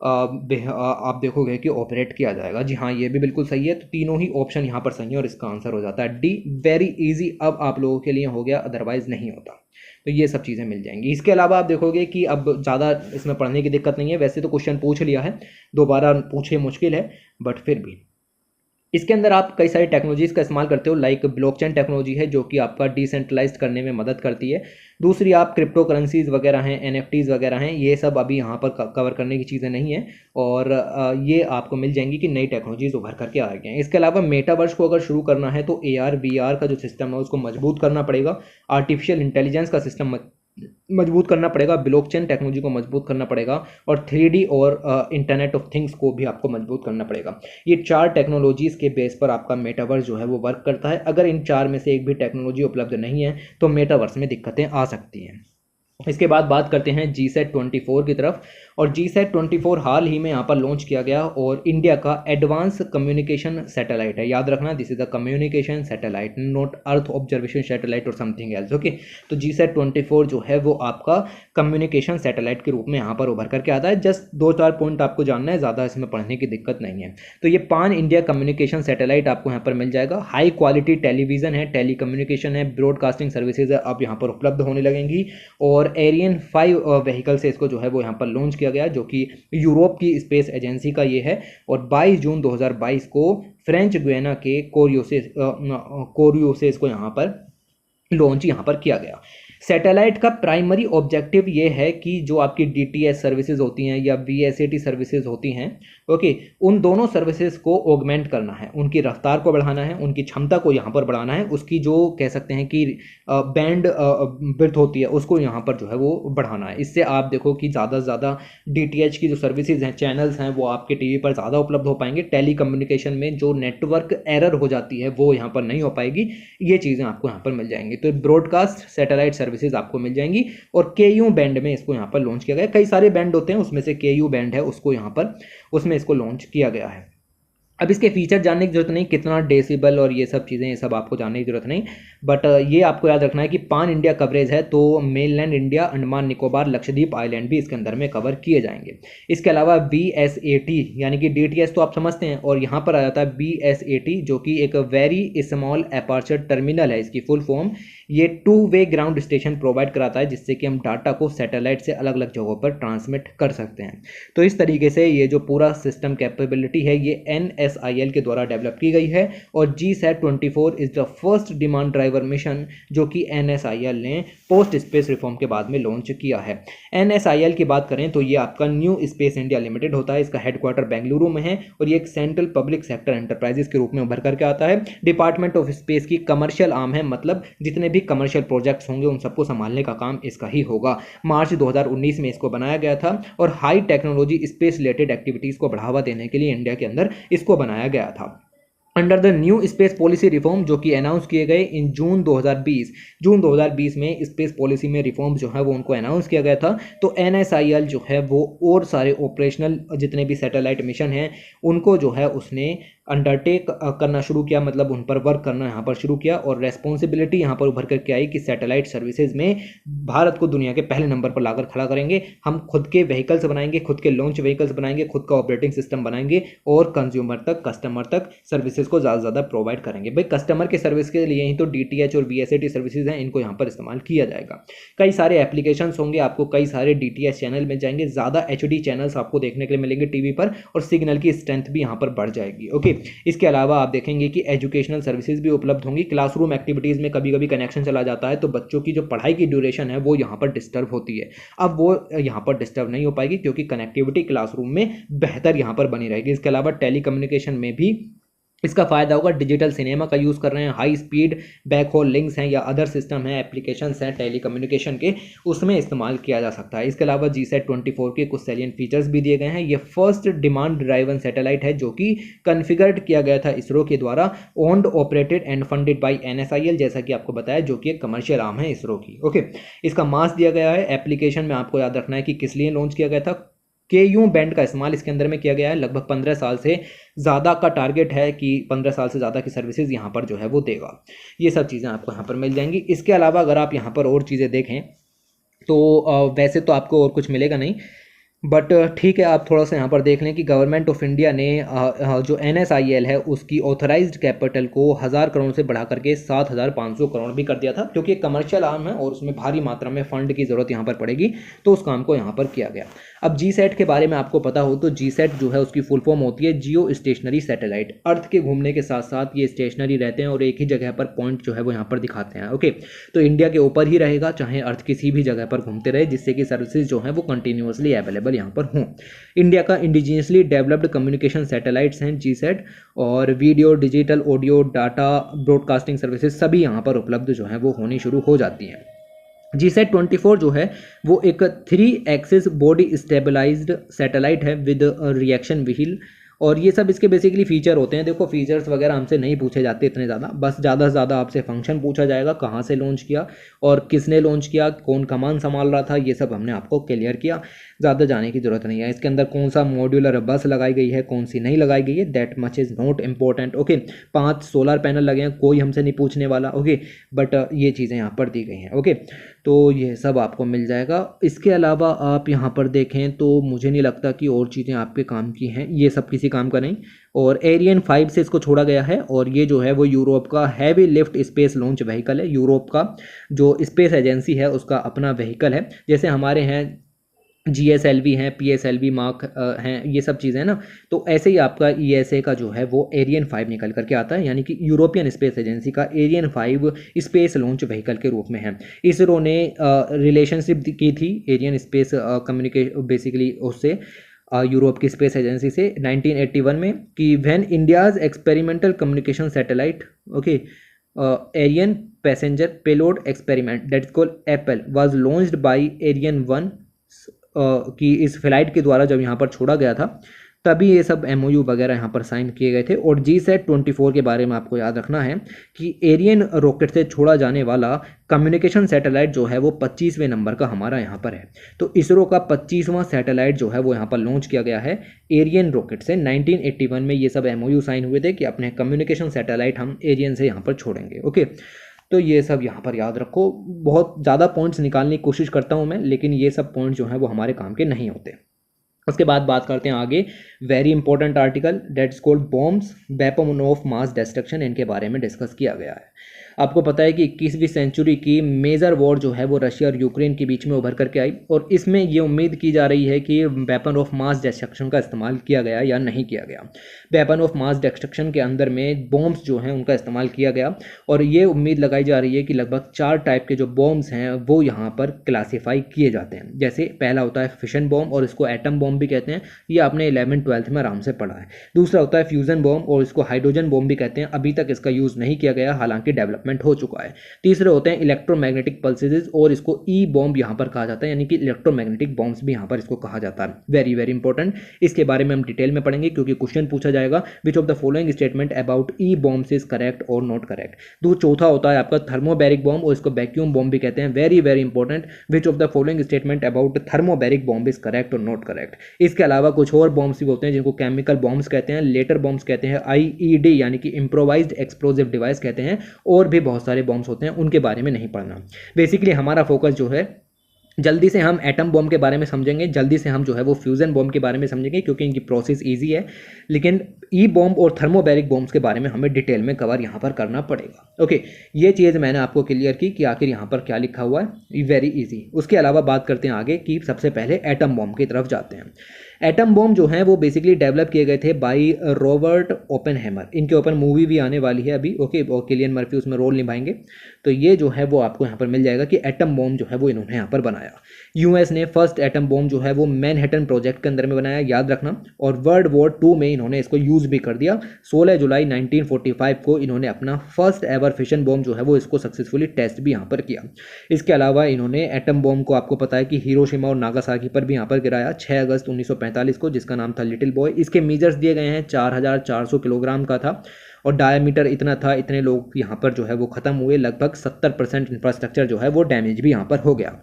आप देखोगे कि ऑपरेट किया जाएगा। जी हाँ, ये भी बिल्कुल सही है। तो तीनों ही ऑप्शन यहाँ पर सही है और इसका आंसर हो जाता है डी। वेरी इजी अब आप लोगों के लिए हो गया, अदरवाइज नहीं होता। तो ये सब चीज़ें मिल जाएंगी। इसके अलावा आप देखोगे कि अब ज़्यादा इसमें पढ़ने की दिक्कत नहीं है। वैसे तो क्वेश्चन पूछ लिया है, दोबारा पूछे मुश्किल है, बट फिर भी इसके अंदर आप कई सारी टेक्नोलॉजीज़ का इस्तेमाल करते हो, लाइक ब्लॉकचेन टेक्नोलॉजी है जो कि आपका डिसेंट्रलाइज्ड करने में मदद करती है। दूसरी आप क्रिप्टो करेंसीज वगैरह हैं, NFTs वगैरह हैं, ये सब अभी यहाँ पर कवर करने की चीज़ें नहीं है, और ये आपको मिल जाएंगी कि नई टेक्नोलॉजीज़ उभर करके आ गई हैं। इसके अलावा मेटावर्स को अगर शुरू करना है तो AR VR का जो सिस्टम है उसको मजबूत करना पड़ेगा, आर्टिफिशियल इंटेलिजेंस का सिस्टम मजबूत करना पड़ेगा, ब्लॉकचेन टेक्नोलॉजी को मजबूत करना पड़ेगा, और 3D और इंटरनेट ऑफ थिंग्स को भी आपको मजबूत करना पड़ेगा। ये 4 टेक्नोलॉजीज़ के बेस पर आपका मेटावर्स जो है वो वर्क करता है। अगर इन 4 में से एक भी टेक्नोलॉजी उपलब्ध नहीं है तो मेटावर्स में दिक्कतें आ सकती हैं। इसके बाद बात करते हैं GSAT 24 की तरफ, और GSAT 24 हाल ही में यहाँ पर लॉन्च किया गया और इंडिया का एडवांस कम्युनिकेशन सैटेलाइट है। याद रखना, this is the communication satellite, not earth observation satellite और समथिंग एल्स। ओके, तो GSAT 24 जो है वो आपका कम्युनिकेशन सैटेलाइट के रूप में यहाँ पर उभर करके आता है। जस्ट 2-4 पॉइंट आपको जानना है, ज़्यादा इसमें पढ़ने की दिक्कत नहीं है। तो ये पान इंडिया कम्युनिकेशन सैटेलाइट आपको यहाँ पर मिल जाएगा। हाई क्वालिटी टेलीविजन है, टेली कम्युनिकेशन है, ब्रॉडकास्टिंग सर्विसेज अब यहाँ पर उपलब्ध होने लगेंगी, और और एरियन 5 व्हीकल से इसको जो है वो यहाँ पर लॉन्च किया गया, जो कि यूरोप की स्पेस एजेंसी का ये है। और 22 जून 2022 को फ्रेंच गुयाना के कोरियो से इसको यहाँ पर लॉन्च यहाँ पर किया गया। सैटेलाइट का प्राइमरी ऑब्जेक्टिव ये है कि जो आपकी डीटीएच सर्विसेज होती हैं या वीएसएटी सर्विसेज होती हैं, ओके, उन दोनों सर्विसेज को ऑगमेंट करना है, उनकी रफ्तार को बढ़ाना है, उनकी क्षमता को यहाँ पर बढ़ाना है, उसकी जो कह सकते हैं कि बैंड विड्थ होती है उसको यहाँ पर जो है वो बढ़ाना है। इससे आप देखो कि ज़्यादा से ज़्यादा डीटीएच की जो सर्विसेज हैं, चैनल्स हैं, वो आपके टीवी पर ज़्यादा उपलब्ध हो पाएंगे। टेली कम्युनिकेशन में जो नेटवर्क एरर हो जाती है वो यहाँ पर नहीं हो पाएगी, ये चीज़ें आपको यहाँ पर मिल जाएंगी। तो ब्रॉडकास्ट सैटेलाइट सर्विसेज आपको मिल जाएंगी। और केयू बैंड में इसको यहाँ पर लॉन्च किया गया। कई सारे बैंड होते हैं, उसमें से केयू बैंड है, उसको यहाँ पर उसमें इसको लॉन्च किया गया है। अब इसके फीचर जानने की जरूरत नहीं, कितना डेसिबल और ये सब चीज़ें, ये सब आपको जानने की जरूरत नहीं, बट ये आपको याद रखना है कि पान इंडिया कवरेज है, तो mainland India, Andaman Nicobar, Lakshadweep island भी इसके अंदर में कवर किए जाएंगे। इसके अलावा BSAT यानी कि DTS तो आप समझते हैं, और यहाँ पर आ जाता है BSAT, जो कि एक वेरी स्मॉल एपर्चर टर्मिनल है, इसकी फुल फॉर्म। ये 2 वे ग्राउंड स्टेशन प्रोवाइड कराता है, जिससे कि हम डाटा को सैटेलाइट से अलग अलग जगहों पर ट्रांसमिट कर सकते हैं। तो इस तरीके से ये जो पूरा सिस्टम कैपेबिलिटी है ये NSIL के द्वारा डेवलप की गई है। और GSAT-24 is the first demand driver mission जो कि NSIL ने पोस्ट स्पेस रिफॉर्म के बाद में लॉन्च किया है। NSIL की बात करें तो ये आपका न्यू स्पेस इंडिया लिमिटेड होता है, इसका हेडक्वार्टर बेंगलुरु में है, और ये एक सेंट्रल पब्लिक सेक्टर एंटरप्राइजेस के रूप में उभर करके आता है। डिपार्टमेंट ऑफ स्पेस की कमर्शियल आर्म है, मतलब जितने भी कमर्शियल प्रोजेक्ट्स होंगे उन सबको संभालने का काम इसका ही होगा। मार्च 2019 में इसको बनाया गया था, और high technology space related activities को बढ़ावा देने के लिए इंडिया के अंदर इसको बनाया गया था। Under the new space policy reform जो कि अनाउंस किए गए इन जून 2020 में स्पेस पॉलिसी में रिफॉर्म जो है वो उनको अनाउंस किया गया था। तो NSIL जो है वो और सारे ऑपरेशनल जितने भी सैटेलाइट मिशन हैं उनको जो है उसने अंडरटेक करना शुरू किया, मतलब उन पर वर्क करना यहाँ पर शुरू किया। और रेस्पॉन्सिबिलिटी यहाँ पर उभर करके आई कि सैटेलाइट सर्विसेज में भारत को दुनिया के पहले नंबर पर लाकर खड़ा करेंगे। हम खुद के व्हीकल्स बनाएंगे, खुद के लॉन्च व्हीकल्स बनाएंगे, खुद का ऑपरेटिंग सिस्टम बनाएंगे, और कंज्यूमर तक, कस्टमर तक सर्विसेज को ज़्यादा से ज़्यादा प्रोवाइड करेंगे। भाई कस्टमर के सर्विस के लिए ही तो DTH और BSAT सर्विसेज हैं, इनको यहाँ पर इस्तेमाल किया जाएगा। कई सारे एप्लीकेशंस होंगे, आपको कई सारे DTH चैनल मिल जाएंगे, ज़्यादा HD चैनल्स आपको देखने के लिए मिलेंगे टीवी पर, और सिग्नल की स्ट्रेंथ भी यहाँ पर बढ़ जाएगी। ओके, इसके अलावा आप देखेंगे कि एजुकेशनल सर्विसेज भी उपलब्ध होंगी। क्लासरूम एक्टिविटीज़ में कभी कभी कनेक्शन चला जाता है, तो बच्चों की जो पढ़ाई की ड्यूरेशन है वो यहाँ पर डिस्टर्ब होती है। अब वो यहाँ पर डिस्टर्ब नहीं हो पाएगी, क्योंकि कनेक्टिविटी क्लासरूम में बेहतर यहाँ पर बनी रहेगी। इसके अलावा टेली कम्युनिकेशन में भी इसका फ़ायदा होगा। डिजिटल सिनेमा का यूज़ कर रहे हैं, हाई स्पीड बैकहोल लिंक्स हैं या अदर सिस्टम हैं, एप्लीकेशंस हैं टेली कम्युनिकेशन के, उसमें इस्तेमाल किया जा सकता है। इसके अलावा GSAT-24 के कुछ सैलिएंट फीचर्स भी दिए गए हैं। ये फर्स्ट डिमांड ड्राइवन सैटेलाइट है जो कि कन्फिगर्ड किया गया था इसरो के द्वारा, owned, operated and funded by NSIL, जैसा कि आपको बताया, जो कि एक कमर्शियल आर्म है इसरो की। ओके, इसका मास दिया गया है। एप्लीकेशन में आपको याद रखना है कि किस लिए लॉन्च किया गया था। KU बैंड का इस्तेमाल इसके अंदर में किया गया है। लगभग 15 साल से ज़्यादा का टारगेट है कि 15 साल से ज़्यादा की सर्विसेज यहाँ पर जो है वो देगा। ये सब चीज़ें आपको यहाँ पर मिल जाएंगी। इसके अलावा अगर आप यहाँ पर और चीज़ें देखें तो वैसे तो आपको और कुछ मिलेगा नहीं, बट ठीक है, आप थोड़ा सा यहाँ पर देख लें कि गवर्नमेंट ऑफ इंडिया ने जो NSIL है उसकी ऑथराइज्ड कैपिटल को 1000 करोड़ से बढ़ा करके 7500 करोड़ भी कर दिया था, क्योंकि एक कमर्शियल आर्म है और उसमें भारी मात्रा में फंड की ज़रूरत यहाँ पर पड़ेगी, तो उस काम को यहाँ पर किया गया। अब GSAT के बारे में आपको पता हो तो GSAT जो है उसकी फुल फॉर्म होती है जियो स्टेशनरी सैटेलाइट। अर्थ के घूमने के साथ साथ ये स्टेशनरी रहते हैं और एक ही जगह पर पॉइंट जो है वो यहाँ पर दिखाते हैं। ओके, तो इंडिया के ऊपर ही रहेगा, चाहे अर्थ किसी भी जगह पर घूमते रहे, जिससे कि सर्विसेज जो है वो कंटिन्यूसली अवेलेबल यहाँ पर हों। इंडिया का इंडिजीनियसली डेवलप्ड कम्युनिकेशन सैटेलाइट्स हैं GSAT, और video, digital, audio, data, broadcasting services सभी यहाँ पर उपलब्ध जो है वो होनी शुरू हो जाती हैं। GSAT-24 जो है वो एक 3 एक्सिस बॉडी स्टेबलाइज्ड सैटेलाइट है विद रिएक्शन व्हील, और ये सब इसके बेसिकली फीचर होते हैं। देखो फीचर्स वगैरह हमसे नहीं पूछे जाते इतने ज़्यादा, बस ज़्यादा से ज़्यादा आपसे फंक्शन पूछा जाएगा, कहाँ से लॉन्च किया और किसने लॉन्च किया, कौन कमान संभाल रहा था, ये सब हमने आपको क्लियर किया, ज़्यादा जाने की ज़रूरत नहीं है। इसके अंदर कौन सा मॉड्यूलर बस लगाई गई है, कौन सी नहीं लगाई गई है, that much is not important. Okay, 5 solar panel लगे हैं, कोई हमसे नहीं पूछने वाला। ओके, बट ये चीज़ें यहाँ पर दी गई हैं। ओके, तो ये सब आपको मिल जाएगा। इसके अलावा आप यहाँ पर देखें तो मुझे नहीं लगता कि और चीज़ें आपके काम की हैं, ये सब किसी काम का नहीं। और एरियन 5 से इसको छोड़ा गया है और ये जो है वो यूरोप का heavy lift space launch vehicle है। यूरोप का जो स्पेस एजेंसी है उसका अपना व्हीकल है। जैसे हमारे हैं GSLV हैं, PSLV मार्क हैं, ये सब चीज़ें हैं ना, तो ऐसे ही आपका ESA का जो है वो एरियन 5 निकल करके आता है, यानी कि यूरोपियन स्पेस एजेंसी का एरियन 5 स्पेस लॉन्च व्हीकल के रूप में है। इसरो ने रिलेशनशिप की थी एरियन स्पेस कम्युनिकेशन बेसिकली उससे यूरोप की स्पेस एजेंसी से 1981 में, कि when India's experimental communication satellite okay Ariane passenger payload experiment that's called APPLE was launched by Ariane 1 कि इस फ्लाइट के द्वारा जब यहाँ पर छोड़ा गया था तभी ये सब MOU वगैरह यहाँ पर साइन किए गए थे। और GSAT-24 के बारे में आपको याद रखना है कि एरियन रॉकेट से छोड़ा जाने वाला कम्युनिकेशन सैटेलाइट जो है वो 25वें नंबर का हमारा यहाँ पर है। तो इसरो का 25वां सैटेलाइट जो है वो यहाँ पर लॉन्च किया गया है एरियन रॉकेट से। 1981 में ये सब MOU साइन हुए थे कि अपने कम्युनिकेशन सैटेलाइट हम एरियन से यहाँ पर छोड़ेंगे। ओके, तो ये सब यहाँ पर याद रखो। बहुत ज़्यादा पॉइंट्स निकालने की कोशिश करता हूँ मैं, लेकिन ये सब पॉइंट्स जो हैं वो हमारे काम के नहीं होते। उसके बाद बात करते हैं आगे, very important article that's called bombs weapon of mass destruction, इनके बारे में डिस्कस किया गया है। आपको पता है कि 21वीं सेंचुरी की मेजर वॉर जो है वो रशिया और यूक्रेन के बीच में उभर करके आई, और इसमें ये उम्मीद की जा रही है कि वेपन ऑफ मास डिस्ट्रक्शन का इस्तेमाल किया गया या नहीं किया गया। वेपन ऑफ मास डिस्ट्रक्शन के अंदर में बॉम्ब्स जो हैं उनका इस्तेमाल किया गया, और ये उम्मीद लगाई जा रही है कि लगभग 4 टाइप के जो बॉम्ब्स हैं वो यहाँ पर क्लासीफाई किए जाते हैं। जैसे पहला होता है फिशन बॉम्ब, और इसको एटम बॉम्ब भी कहते हैं, ये आपने 11th-12th में आराम से पढ़ा है। दूसरा होता है फ्यूजन बॉम्ब, और इसको हाइड्रोजन बॉम्ब भी कहते हैं, अभी तक इसका यूज़ नहीं किया गया, हालांकि डेवलपमेंट हो चुका है। तीसरे होते हैं इलेक्ट्रोमैग्नेटिक पल्सेस, और इसको ई बॉम्ब यहाँ पर कहा जाता है, यानी कि इलेक्ट्रोमैग्नेटिक बॉम्ब्स भी यहाँ पर इसको कहा जाता है। वेरी वेरी इंपॉर्टेंट, इसके बारे में हम डिटेल में पढ़ेंगे क्योंकि क्वेश्चन पूछा जाएगा which of the following statement about E bombs is correct और नॉट करेक्ट। चौथा होता है आपका थर्मोबैरिक बॉम्ब, और इसको वैक्यूम बॉम्ब भी कहते हैं। Very very important, which of the following statement about thermobaric bomb is correct और नॉट करेक्ट। इसके अलावा कुछ और बॉम्ब्स भी होते हैं जिनको केमिकल बॉम्ब्स कहते हैं, लेटर बॉम्ब्स कहते हैं, IED यानी कि इम्प्रोवाइज्ड एक्सप्लोजिव डिवाइस कहते हैं, और भी बहुत सारे बॉम्ब्स होते हैं, उनके बारे में नहीं पढ़ना। बेसिकली हमारा फोकस जो है, जल्दी से हम एटम बॉम्ब के बारे में समझेंगे, जल्दी से हम जो है वो फ्यूजन बॉम्ब के बारे में समझेंगे क्योंकि इनकी प्रोसेस इजी है, लेकिन ई बॉम्ब और थर्मोबैरिक बॉम्ब्स के बारे में हमें डिटेल में कवर यहाँ पर करना पड़ेगा। ओके, ये चीज़ मैंने आपको क्लियर की कि आखिर यहाँ पर क्या लिखा हुआ है, वेरी इजी। उसके अलावा बात करते हैं आगे कि सबसे पहले एटम बॉम्ब की तरफ जाते हैं। एटम बॉम्ब जो हैं वो बेसिकली डेवलप किए गए थे बाय रॉबर्ट ओपेनहेमर। इनके ऊपर मूवी भी आने वाली है अभी, ओके, और किलियन मर्फी उसमें रोल निभाएंगे। तो ये जो है वो आपको यहाँ पर मिल जाएगा कि एटम बॉम्ब जो है वो इन्होंने यहाँ पर बनाया। US ने फर्स्ट एटम बॉम्ब जो है वो मैनहट्टन प्रोजेक्ट के अंदर में बनाया, याद रखना, और वर्ल्ड वॉर 2 में इन्होंने इसको यूज़ भी कर दिया। 16 जुलाई 1945 को इन्होंने अपना फर्स्ट एवर फिशन बॉम्ब जो है वो इसको सक्सेसफुली टेस्ट भी यहाँ पर किया। इसके अलावा इन्होंने एटम बॉम्ब को आपको पता है कि हिरोशिमा और नागासाकी पर भी यहाँ पर गिराया 6 अगस्त 1945 को, जिसका नाम था लिटिल बॉय। इसके मीजर्स दिए गए हैं, 4400 किलोग्राम का था, और डायमीटर इतना था, इतने लोग यहाँ पर जो है वो ख़त्म हुए, लगभग 70% इंफ्रास्ट्रक्चर जो है वो डैमेज भी यहाँ पर हो गया।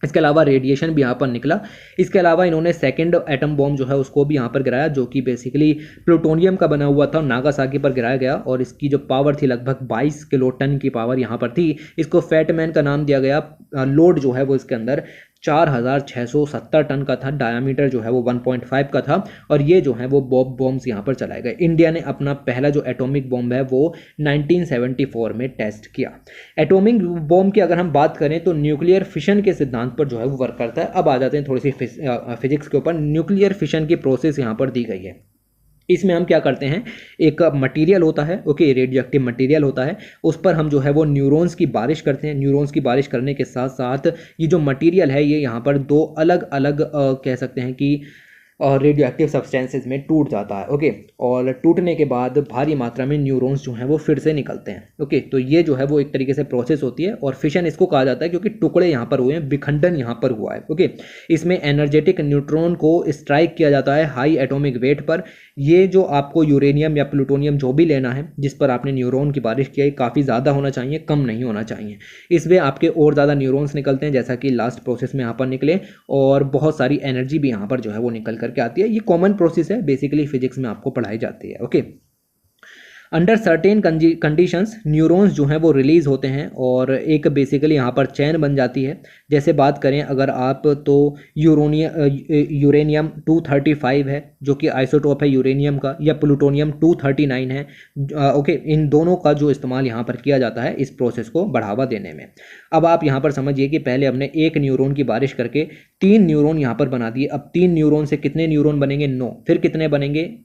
इसके अलावा रेडिएशन भी यहाँ पर निकला। इसके अलावा इन्होंने सेकंड एटम बॉम्ब जो है उसको भी यहाँ पर गिराया, जो कि बेसिकली प्लूटोनियम का बना हुआ था, नागासाकी पर गिराया गया, और इसकी जो पावर थी लगभग 22 किलोटन की पावर यहाँ पर थी। इसको फैटमैन का नाम दिया गया। लोड जो है वो इसके अंदर 4670 टन का था, डायामीटर जो है वो 1.5 का था, और ये जो है वो बॉम्ब्स यहाँ पर चलाए गए। इंडिया ने अपना पहला जो एटॉमिक बॉम्ब है वो 1974 में टेस्ट किया। एटॉमिक बॉम्ब की अगर हम बात करें तो न्यूक्लियर फिशन के सिद्धांत पर जो है वो वर्क करता है। अब आ जाते हैं थोड़ी सी फिजिक्स के ऊपर। न्यूक्लियर फिशन की प्रोसेस यहाँ पर दी गई है। इसमें हम क्या करते हैं, एक मटेरियल होता है, ओके, रेडियोएक्टिव मटेरियल होता है, उस पर हम जो है वो न्यूरॉन्स की बारिश करते हैं। न्यूरॉन्स की बारिश करने के साथ साथ ये जो मटेरियल है ये यहाँ पर 2 अलग अलग कह सकते हैं कि रेडियो एक्टिव सब्सटेंसेज में टूट जाता है, ओके, और टूटने के बाद भारी मात्रा में न्यूरॉन्स जो हैं वो फिर से निकलते हैं, ओके। तो ये जो है वो एक तरीके से प्रोसेस होती है, और फिशन इसको कहा जाता है क्योंकि टुकड़े यहाँ पर हुए हैं, विखंडन यहाँ पर हुआ है, ओके। इसमें एनर्जेटिक न्यूट्रॉन को स्ट्राइक किया जाता है हाई एटॉमिक वेट पर। ये जो आपको यूरेनियम या प्लूटोनियम जो भी लेना है जिस पर आपने न्यूरॉन की बारिश किया है, काफ़ी ज़्यादा होना चाहिए, कम नहीं होना चाहिए। इसमें आपके और ज़्यादा न्यूरॉन्स निकलते हैं, जैसा कि लास्ट प्रोसेस में यहाँ पर निकले, और बहुत सारी एनर्जी भी यहाँ पर जो है वो निकल करके आती है। ये कॉमन प्रोसेस है, बेसिकली फिजिक्स में आपको पढ़ाई जाती है, okay. Under certain conditions neurons जो हैं वो रिलीज़ होते हैं और एक बेसिकली यहाँ पर चैन बन जाती है। जैसे बात करें अगर आप तो यूरेनियम 235 है जो कि आइसोटोप है यूरेनियम का, या प्लूटोनियम 239 है। ओके, इन दोनों का जो इस्तेमाल यहाँ पर किया जाता है इस प्रोसेस को बढ़ावा देने में। अब आप यहाँ पर समझिए कि पहले हमने एक न्यूरॉन की बारिश करके 3 न्यूरॉन यहाँ पर बना दिए। अब 3 न्यूरॉन से कितने न्यूरॉन बनेंगे? 9। फिर कितने बनेंगे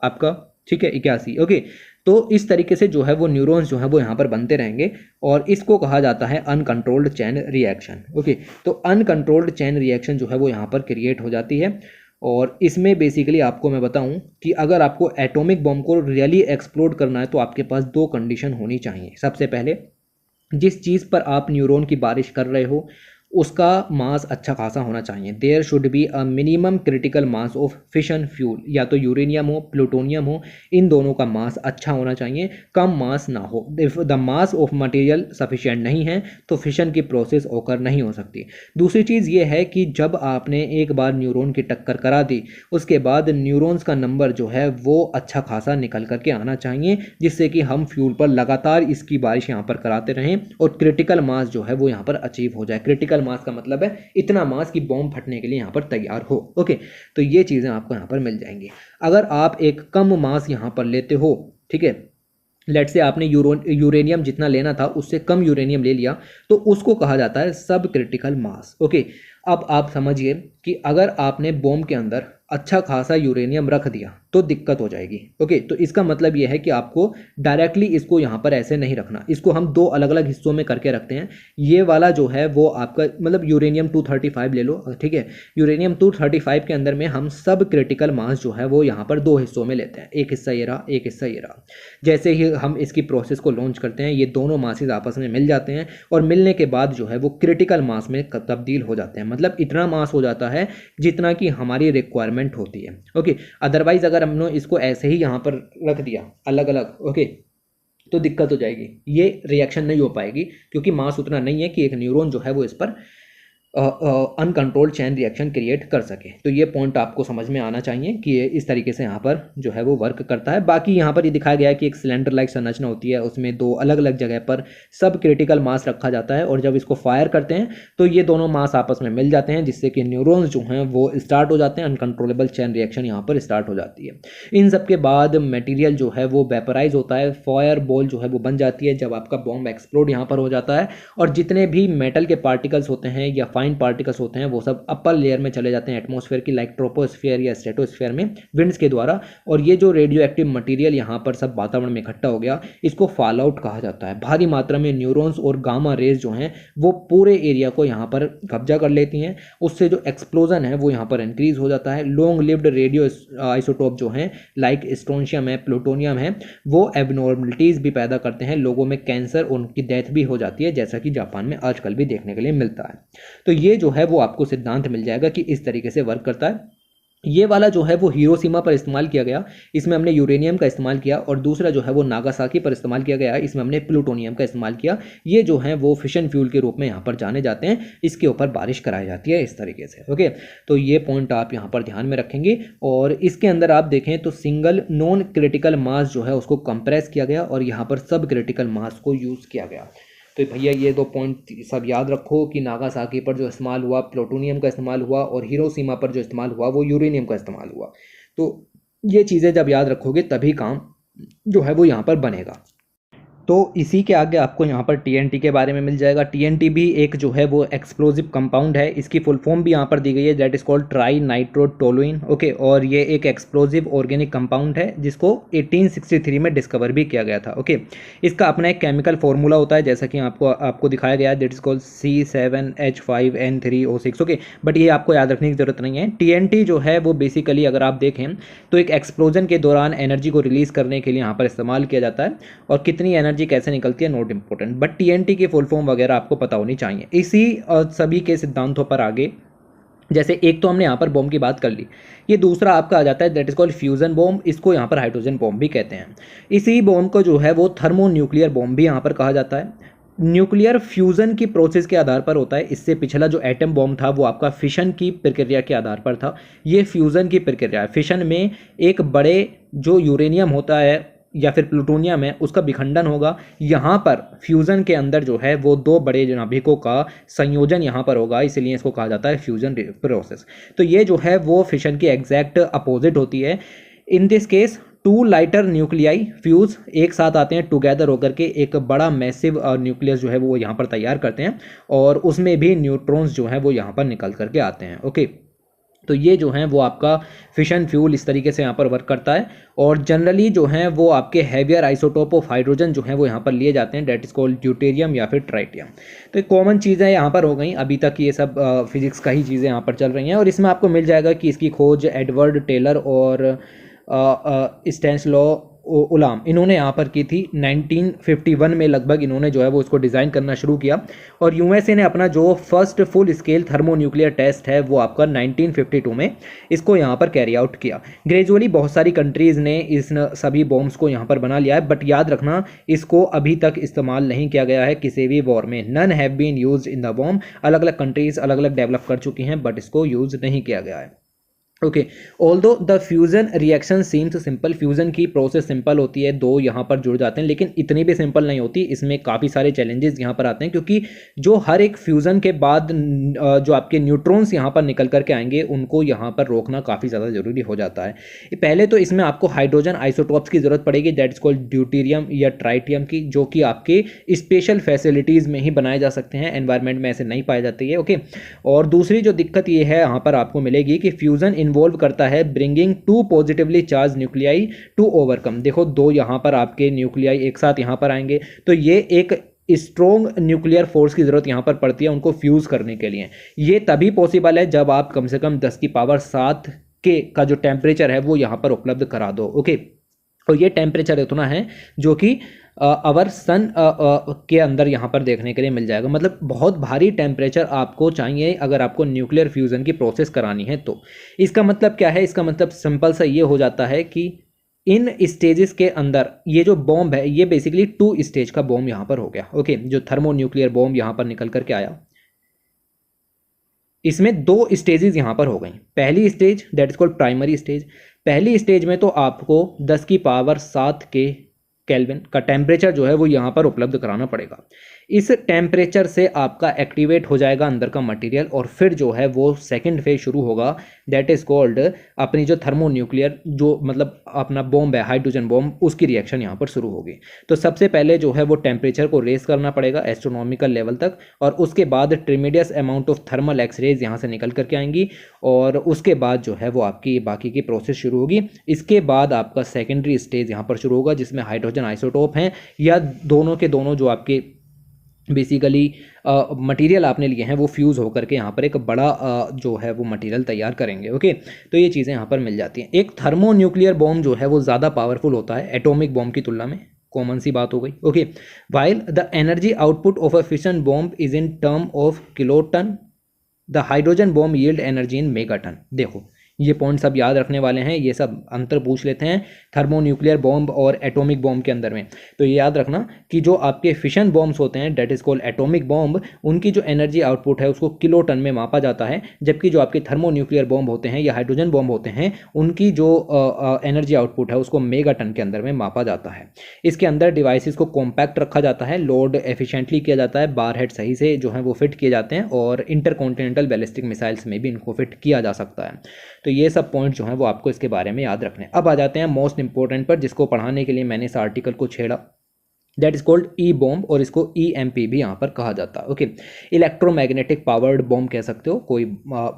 आपका? ठीक है, 81। ओके, तो इस तरीके से जो है वो न्यूरॉन्स जो है वो यहाँ पर बनते रहेंगे और इसको कहा जाता है अनकंट्रोल्ड चैन रिएक्शन। ओके, तो अनकंट्रोल्ड चैन रिएक्शन जो है वो यहाँ पर क्रिएट हो जाती है और इसमें बेसिकली आपको मैं बताऊं कि अगर आपको एटॉमिक बॉम्ब को रियली एक्सप्लोड करना है तो आपके पास 2 कंडीशन होनी चाहिए। सबसे पहले, जिस चीज़ पर आप न्यूरॉन की बारिश कर रहे हो उसका मास अच्छा खासा होना चाहिए। There should be a minimum critical mass of fission fuel, या तो यूरेनियम हो प्लूटोनियम हो, इन दोनों का मास अच्छा होना चाहिए, कम मास ना हो। If the mass of material sufficient नहीं है तो फिशन की प्रोसेस ओकर नहीं हो सकती। दूसरी चीज़ ये है कि जब आपने एक बार न्यूरॉन की टक्कर करा दी उसके बाद न्यूरॉन्स का नंबर जो है वो अच्छा खासा निकल करके आना चाहिए, जिससे कि हम फ्यूल पर लगातार इसकी बारिश यहाँ पर कराते रहें और क्रिटिकल मास जो है वो यहाँ पर अचीव हो जाए। क्रिटिकल मास का मतलब है इतना मास कि बॉम्ब फटने के लिए यहाँ पर तैयार हो। ओके, तो ये चीज़ें आपको यहाँ पर मिल जाएंगी। अगर आप एक कम मास यहाँ पर लेते हो, ठीक है, लेट से आपने यूरेनियम जितना लेना था उससे कम यूरेनियम ले लिया तो उसको कहा जाता है सब क्रिटिकल मास। ओके, अब आप समझिए कि अगर आपने बॉम्ब के अंदर अच्छा खासा यूरेनियम रख दिया तो दिक्कत हो जाएगी। ओके, तो इसका मतलब यह है कि आपको डायरेक्टली इसको यहाँ पर ऐसे नहीं रखना, इसको हम 2 अलग अलग हिस्सों में करके रखते हैं। ये वाला जो है वो आपका मतलब यूरेनियम 235 ले लो, ठीक है, यूरेनियम 235 के अंदर में हम सब क्रिटिकल मास जो है वो यहाँ पर 2 हिस्सों में लेते हैं। एक हिस्सा ये रहा, एक हिस्सा ये रहा। जैसे ही हम इसकी प्रोसेस को लॉन्च करते हैं ये दोनों मासेज आपस में मिल जाते हैं और मिलने के बाद जो है वो क्रिटिकल मास में तब्दील हो जाते हैं। मतलब इतना मास हो जाता है जितना कि हमारी रिक्वायरमेंट होती है। ओके, अदरवाइज अगर हमने इसको ऐसे ही यहाँ पर रख दिया अलग अलग, ओके, तो दिक्कत हो जाएगी, ये रिएक्शन नहीं हो पाएगी क्योंकि मास उतना नहीं है कि एक न्यूरॉन जो है वो इस पर अनकंट्रोल्ड चैन रिएक्शन क्रिएट कर सके। तो ये पॉइंट आपको समझ में आना चाहिए कि ये इस तरीके से यहाँ पर जो है वो वर्क करता है। बाकी यहाँ पर ये दिखाया गया है कि एक सिलेंडर लाइक संरचना होती है, उसमें 2 अलग अलग जगह पर सब क्रिटिकल मास रखा जाता है और जब इसको फायर करते हैं तो ये दोनों मास आपस में मिल जाते हैं जिससे कि न्यूरॉन्स जो हैं वो स्टार्ट हो जाते हैं, अनकंट्रोलेबल चैन रिएक्शन यहाँ पर स्टार्ट हो जाती है। इन सब के बाद मटेरियल जो है वो वेपराइज होता है, फायर बॉल जो है वो बन जाती है जब आपका बॉम्ब एक्सप्लोड यहाँ पर हो जाता है और जितने भी मेटल के पार्टिकल्स होते हैं या फाइन पार्टिकल्स होते हैं वो सब अपर लेयर में चले जाते हैं एटमॉस्फेयर की, लाइक ट्रोपोस्फेयर या स्ट्रेटोस्फेयर में विंड्स के द्वारा। और ये जो रेडियो एक्टिव मटेरियल यहाँ पर सब वातावरण में इकट्ठा हो गया इसको फॉल आउट कहा जाता है। भारी मात्रा में न्यूरॉन्स और गामा रेज जो हैं वो पूरे एरिया को यहाँ पर कब्जा कर लेती हैं, उससे जो एक्सप्लोजन है वो यहाँ पर इंक्रीज हो जाता है। लॉन्ग लिव्ड रेडियो आइसोटोप जो हैं लाइक स्ट्रोंशियम है, प्लूटोनियम है, वो एबनॉर्मलिटीज़ भी पैदा करते हैं, लोगों में कैंसर, उनकी डेथ भी हो जाती है जैसा कि जापान में आजकल भी देखने के लिए मिलता है। तो ये जो है वो आपको सिद्धांत मिल जाएगा कि इस तरीके से वर्क करता है। ये वाला जो है वो हिरोशिमा पर इस्तेमाल किया गया, इसमें हमने यूरेनियम का इस्तेमाल किया, और दूसरा जो है वो नागासाकी पर इस्तेमाल किया गया, इसमें हमने प्लूटोनियम का इस्तेमाल किया। ये जो है वो फिशन फ्यूल के रूप में यहाँ पर जाने जाते हैं, इसके ऊपर बारिश कराई जाती है इस तरीके से। ओके, तो ये पॉइंट आप यहाँ पर ध्यान में रखेंगे। और इसके अंदर आप देखें तो सिंगल नॉन क्रिटिकल मास जो है उसको कंप्रेस किया गया और यहाँ पर सब क्रिटिकल मास को यूज़ किया गया। तो भैया ये 2 पॉइंट सब याद रखो कि नागासाकी पर जो इस्तेमाल हुआ प्लूटोनियम का इस्तेमाल हुआ और हिरोशिमा पर जो इस्तेमाल हुआ वो यूरेनियम का इस्तेमाल हुआ। तो ये चीज़ें जब याद रखोगे तभी काम जो है वो यहाँ पर बनेगा। तो इसी के आगे आपको यहाँ पर TNT के बारे में मिल जाएगा। TNT भी एक जो है वो एक्सप्लोजिव कंपाउंड है, इसकी फुल फॉर्म भी यहाँ पर दी गई है, that is called try nitrotoluene. Okay, और ये एक एक्सप्लोजिव ऑर्गेनिक कंपाउंड है जिसको 1863 में डिस्कवर भी किया गया था। ओके, इसका अपना एक केमिकल फॉर्मूला होता है जैसा कि आपको दिखाया गया है, that is called C7H5N3O6। Okay, but ये आपको याद रखने की जरूरत नहीं है। TNT जो है वो बेसिकली अगर आप देखें तो एक एक्सप्लोजन के दौरान एनर्जी को रिलीज़ करने के लिए यहाँ पर इस्तेमाल किया जाता है, और कितनी एनर्जी कैसे निकलती है नॉट इंपॉर्टेंट, बट TNT की फुल फॉर्म वगैरह आपको पता होनी चाहिए। इसी सभी के सिद्धांतों पर आगे, जैसे एक तो हमने यहाँ पर बॉम्ब की बात कर ली, ये दूसरा आपका आ जाता है that is called fusion bomb, इसको यहाँ पर हाइड्रोजन बॉम्ब भी कहते हैं। इसी बॉम्ब को जो है वो थर्मोन्यूक्लियर बॉम्ब भी यहाँ पर कहा जाता है। न्यूक्लियर फ्यूज़न की प्रोसेस के आधार पर होता है, इससे पिछला जो एटम बॉम्ब था वो आपका फिशन की प्रक्रिया के आधार पर था, ये फ्यूज़न की प्रक्रिया है। फिशन में एक बड़े जो यूरेनियम होता है या फिर प्लूटोनियम है उसका विखंडन होगा, यहाँ पर फ्यूज़न के अंदर जो है वो दो बड़े नाभिकों का संयोजन यहाँ पर होगा, इसलिए इसको कहा जाता है फ्यूज़न प्रोसेस। तो ये जो है वो फिशन की एग्जैक्ट अपोजिट होती है। In this case two lighter nuclei fuse एक साथ आते हैं टुगेदर होकर के एक बड़ा मैसिव न्यूक्लियस जो है वो यहाँ पर तैयार करते हैं, और उसमें भी न्यूट्रॉन्स जो है वो यहाँ पर निकल करके आते हैं। ओके, तो ये जो है वो आपका फिशन फ्यूल इस तरीके से यहाँ पर वर्क करता है। और जनरली जो है वो आपके हैवियर आइसोटोप ऑफ हाइड्रोजन जो है वो यहाँ पर लिए जाते हैं, डेट इज कॉल्ड ड्यूटेरियम या फिर ट्राइटियम। तो एक कॉमन चीज़ें यहाँ पर हो गई, अभी तक ये सब फिजिक्स का ही चीज़ें यहाँ पर चल रही हैं। और इसमें आपको मिल जाएगा कि इसकी खोज एडवर्ड टेलर और स्टैनिस्लॉ उलाम इन्होंने यहाँ पर की थी 1951 में लगभग। इन्होंने जो है वो इसको डिज़ाइन करना शुरू किया, और यूएसए ने अपना जो first full scale thermonuclear test है वो आपका 1952 में इसको यहाँ पर कैरी आउट किया। ग्रेजुअली बहुत सारी कंट्रीज़ ने इस सभी बॉम्ब्स को यहाँ पर बना लिया है, बट याद रखना इसको अभी तक इस्तेमाल नहीं किया गया है किसी भी वॉर में। None have been used in the bomb, अलग अलग कंट्रीज़ अलग अलग डेवलप कर चुकी हैं, बट इसको यूज़ नहीं किया गया है। Okay, although the fusion reaction seems simple, fusion की प्रोसेस सिंपल होती है, दो यहाँ पर जुड़ जाते हैं, लेकिन इतनी भी सिंपल नहीं होती, इसमें काफ़ी सारे चैलेंजेस यहाँ पर आते हैं, क्योंकि जो हर एक फ्यूजन के बाद जो आपके न्यूट्रॉन्स यहाँ पर निकल करके आएंगे उनको यहाँ पर रोकना काफ़ी ज़्यादा जरूरी हो जाता है। पहले तो इसमें आपको हाइड्रोजन आइसोटॉप्स की जरूरत पड़ेगी, दैट इज कॉल्ड ड्यूटेरियम या ट्राइटियम की, जो कि आपके स्पेशल फैसिलिटीज़ में ही बनाए जा सकते हैं, एनवायरमेंट में ऐसे नहीं पाए जाते हैं। ओके, और दूसरी जो दिक्कत ये है यहाँ पर आपको मिलेगी कि फ्यूजन इन्वॉल्व करता है bringing two positively charge nuclei to overcome. देखो, दो यहाँ पर आपके न्यूक्लियाई एक साथ यहाँ पर आएंगे, तो ये एक स्ट्रॉन्ग न्यूक्लियर फोर्स की जरूरत यहाँ पर पड़ती है उनको फ्यूज करने के लिए। ये तभी पॉसिबल है जब आप कम से कम 10 की पावर 7 के का जो टेम्परेचर है वो यहाँ पर उपलब्ध करा दो। ओके, और ये टेम्परेचर इतना है जो कि अवर सन के अंदर यहाँ पर देखने के लिए मिल जाएगा। मतलब बहुत भारी टेम्परेचर आपको चाहिए अगर आपको न्यूक्लियर फ्यूज़न की प्रोसेस करानी है। तो इसका मतलब क्या है? इसका मतलब सिंपल सा ये हो जाता है कि इन स्टेजेस के अंदर ये जो बॉम्ब है ये बेसिकली 2 स्टेज का बॉम्ब यहाँ पर हो गया। ओके, जो थर्मोन्यूक्लियर बॉम्ब यहाँ पर निकल करके आया, इसमें 2 स्टेजेस यहाँ पर हो गई। पहली stage that is called primary stage. पहली स्टेज में तो आपको 10 की पावर 7 के केल्विन का टेम्परेचर जो है वो यहाँ पर उपलब्ध कराना पड़ेगा। इस टेम्परेचर से आपका एक्टिवेट हो जाएगा अंदर का मटेरियल, और फिर जो है वो सेकंड फेज शुरू होगा, दैट इज कॉल्ड अपनी जो थर्मोन्यूक्लियर जो मतलब अपना बॉम्ब है हाइड्रोजन बॉम्ब, उसकी रिएक्शन यहाँ पर शुरू होगी। तो सबसे पहले जो है वो टेम्परेचर को रेस करना पड़ेगा एस्ट्रोनॉमिकल लेवल तक, और उसके बाद ट्रिमेडियस अमाउंट ऑफ थर्मल एक्सरेज यहाँ से निकल करके आएंगी, और उसके बाद जो है वो आपकी बाकी की प्रोसेस शुरू होगी। इसके बाद आपका सेकेंडरी स्टेज यहाँ पर शुरू होगा, जिसमें हाइड्रोजन आइसोटोप हैं या दोनों के दोनों जो आपके बेसिकली मटेरियल आपने लिए हैं वो फ्यूज़ होकर के यहाँ पर एक बड़ा जो है वो मटेरियल तैयार करेंगे। ओके, तो ये चीज़ें यहाँ पर मिल जाती हैं। एक थर्मोन्यूक्लियर बॉम्ब जो है वो ज़्यादा पावरफुल होता है एटॉमिक बॉम्ब की तुलना में, कॉमन सी बात हो गई। Okay, while the energy output of a fission bomb is in term of kiloton, the hydrogen bomb yield energy in megaton. देखो, ये पॉइंट सब याद रखने वाले हैं, ये सब अंतर पूछ लेते हैं थर्मोन्यूक्लियर बॉम्ब और एटॉमिक बॉम्ब के अंदर में। तो ये याद रखना कि जो आपके फिशन बॉम्ब्स होते हैं that is called atomic bomb, उनकी जो एनर्जी आउटपुट है उसको किलोटन में मापा जाता है, जबकि जो आपके थर्मोन्यूक्लियर बॉम्ब होते हैं या हाइड्रोजन बॉम्ब होते हैं उनकी जो एनर्जी आउटपुट है उसको मेगाटन के अंदर में मापा जाता है। इसके अंदर डिवाइसेस को कॉम्पैक्ट रखा जाता है, लोड एफिशिएंटली किया जाता है, बार हेड सही से जो है वो फिट किए जाते हैं, और इंटरकॉन्टिनेंटल बैलिस्टिक मिसाइल्स में भी इनको फिट किया जा सकता है। तो ये सब पॉइंट जो हैं वो आपको इसके बारे में याद रखने। अब आ जाते हैं मोस्ट इंपॉर्टेंट पर, जिसको पढ़ाने के लिए मैंने इस आर्टिकल को छेड़ा, that is called E bomb, और इसको EMP भी यहाँ पर कहा जाता है। ओके, इलेक्ट्रोमैग्नेटिक पावर्ड बॉम्ब कह सकते हो, कोई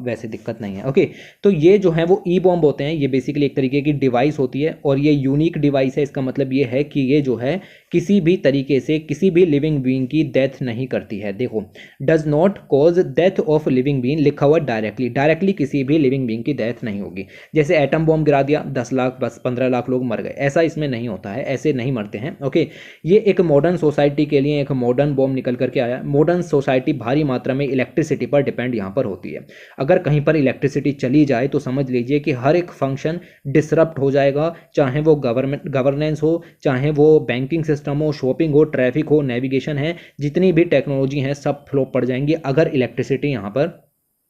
वैसे दिक्कत नहीं है। ओके, तो ये जो है वो ई बॉम्ब होते हैं, ये बेसिकली एक तरीके की डिवाइस होती है, और ये यूनिक डिवाइस है। इसका मतलब ये है कि ये जो है किसी भी तरीके से किसी भी लिविंग बीइंग की डेथ नहीं करती है। देखो, does not cause death of living being लिखा हुआ डायरेक्टली किसी भी लिविंग बीइंग की डेथ नहीं होगी। जैसे एटम बॉम्ब गिरा दिया, 10 लाख बस 15 लाख लोग मर गए, ऐसा इसमें नहीं होता है, ऐसे नहीं मरते हैं। ओके, ये एक मॉडर्न सोसाइटी के लिए एक मॉडर्न बॉम्ब निकल करके आया। मॉडर्न सोसाइटी भारी मात्रा में इलेक्ट्रिसिटी पर डिपेंड यहाँ पर होती है। अगर कहीं पर इलेक्ट्रिसिटी चली जाए तो समझ लीजिए कि हर एक फंक्शन डिसरप्ट हो जाएगा, चाहे वो गवर्नेंस हो, चाहे वो बैंकिंग सिस्टम हो, शॉपिंग हो, ट्रैफिक हो, नेविगेशन है, जितनी भी टेक्नोलॉजी है सब फ्लॉप पड़ जाएंगी अगर इलेक्ट्रिसिटी यहाँ पर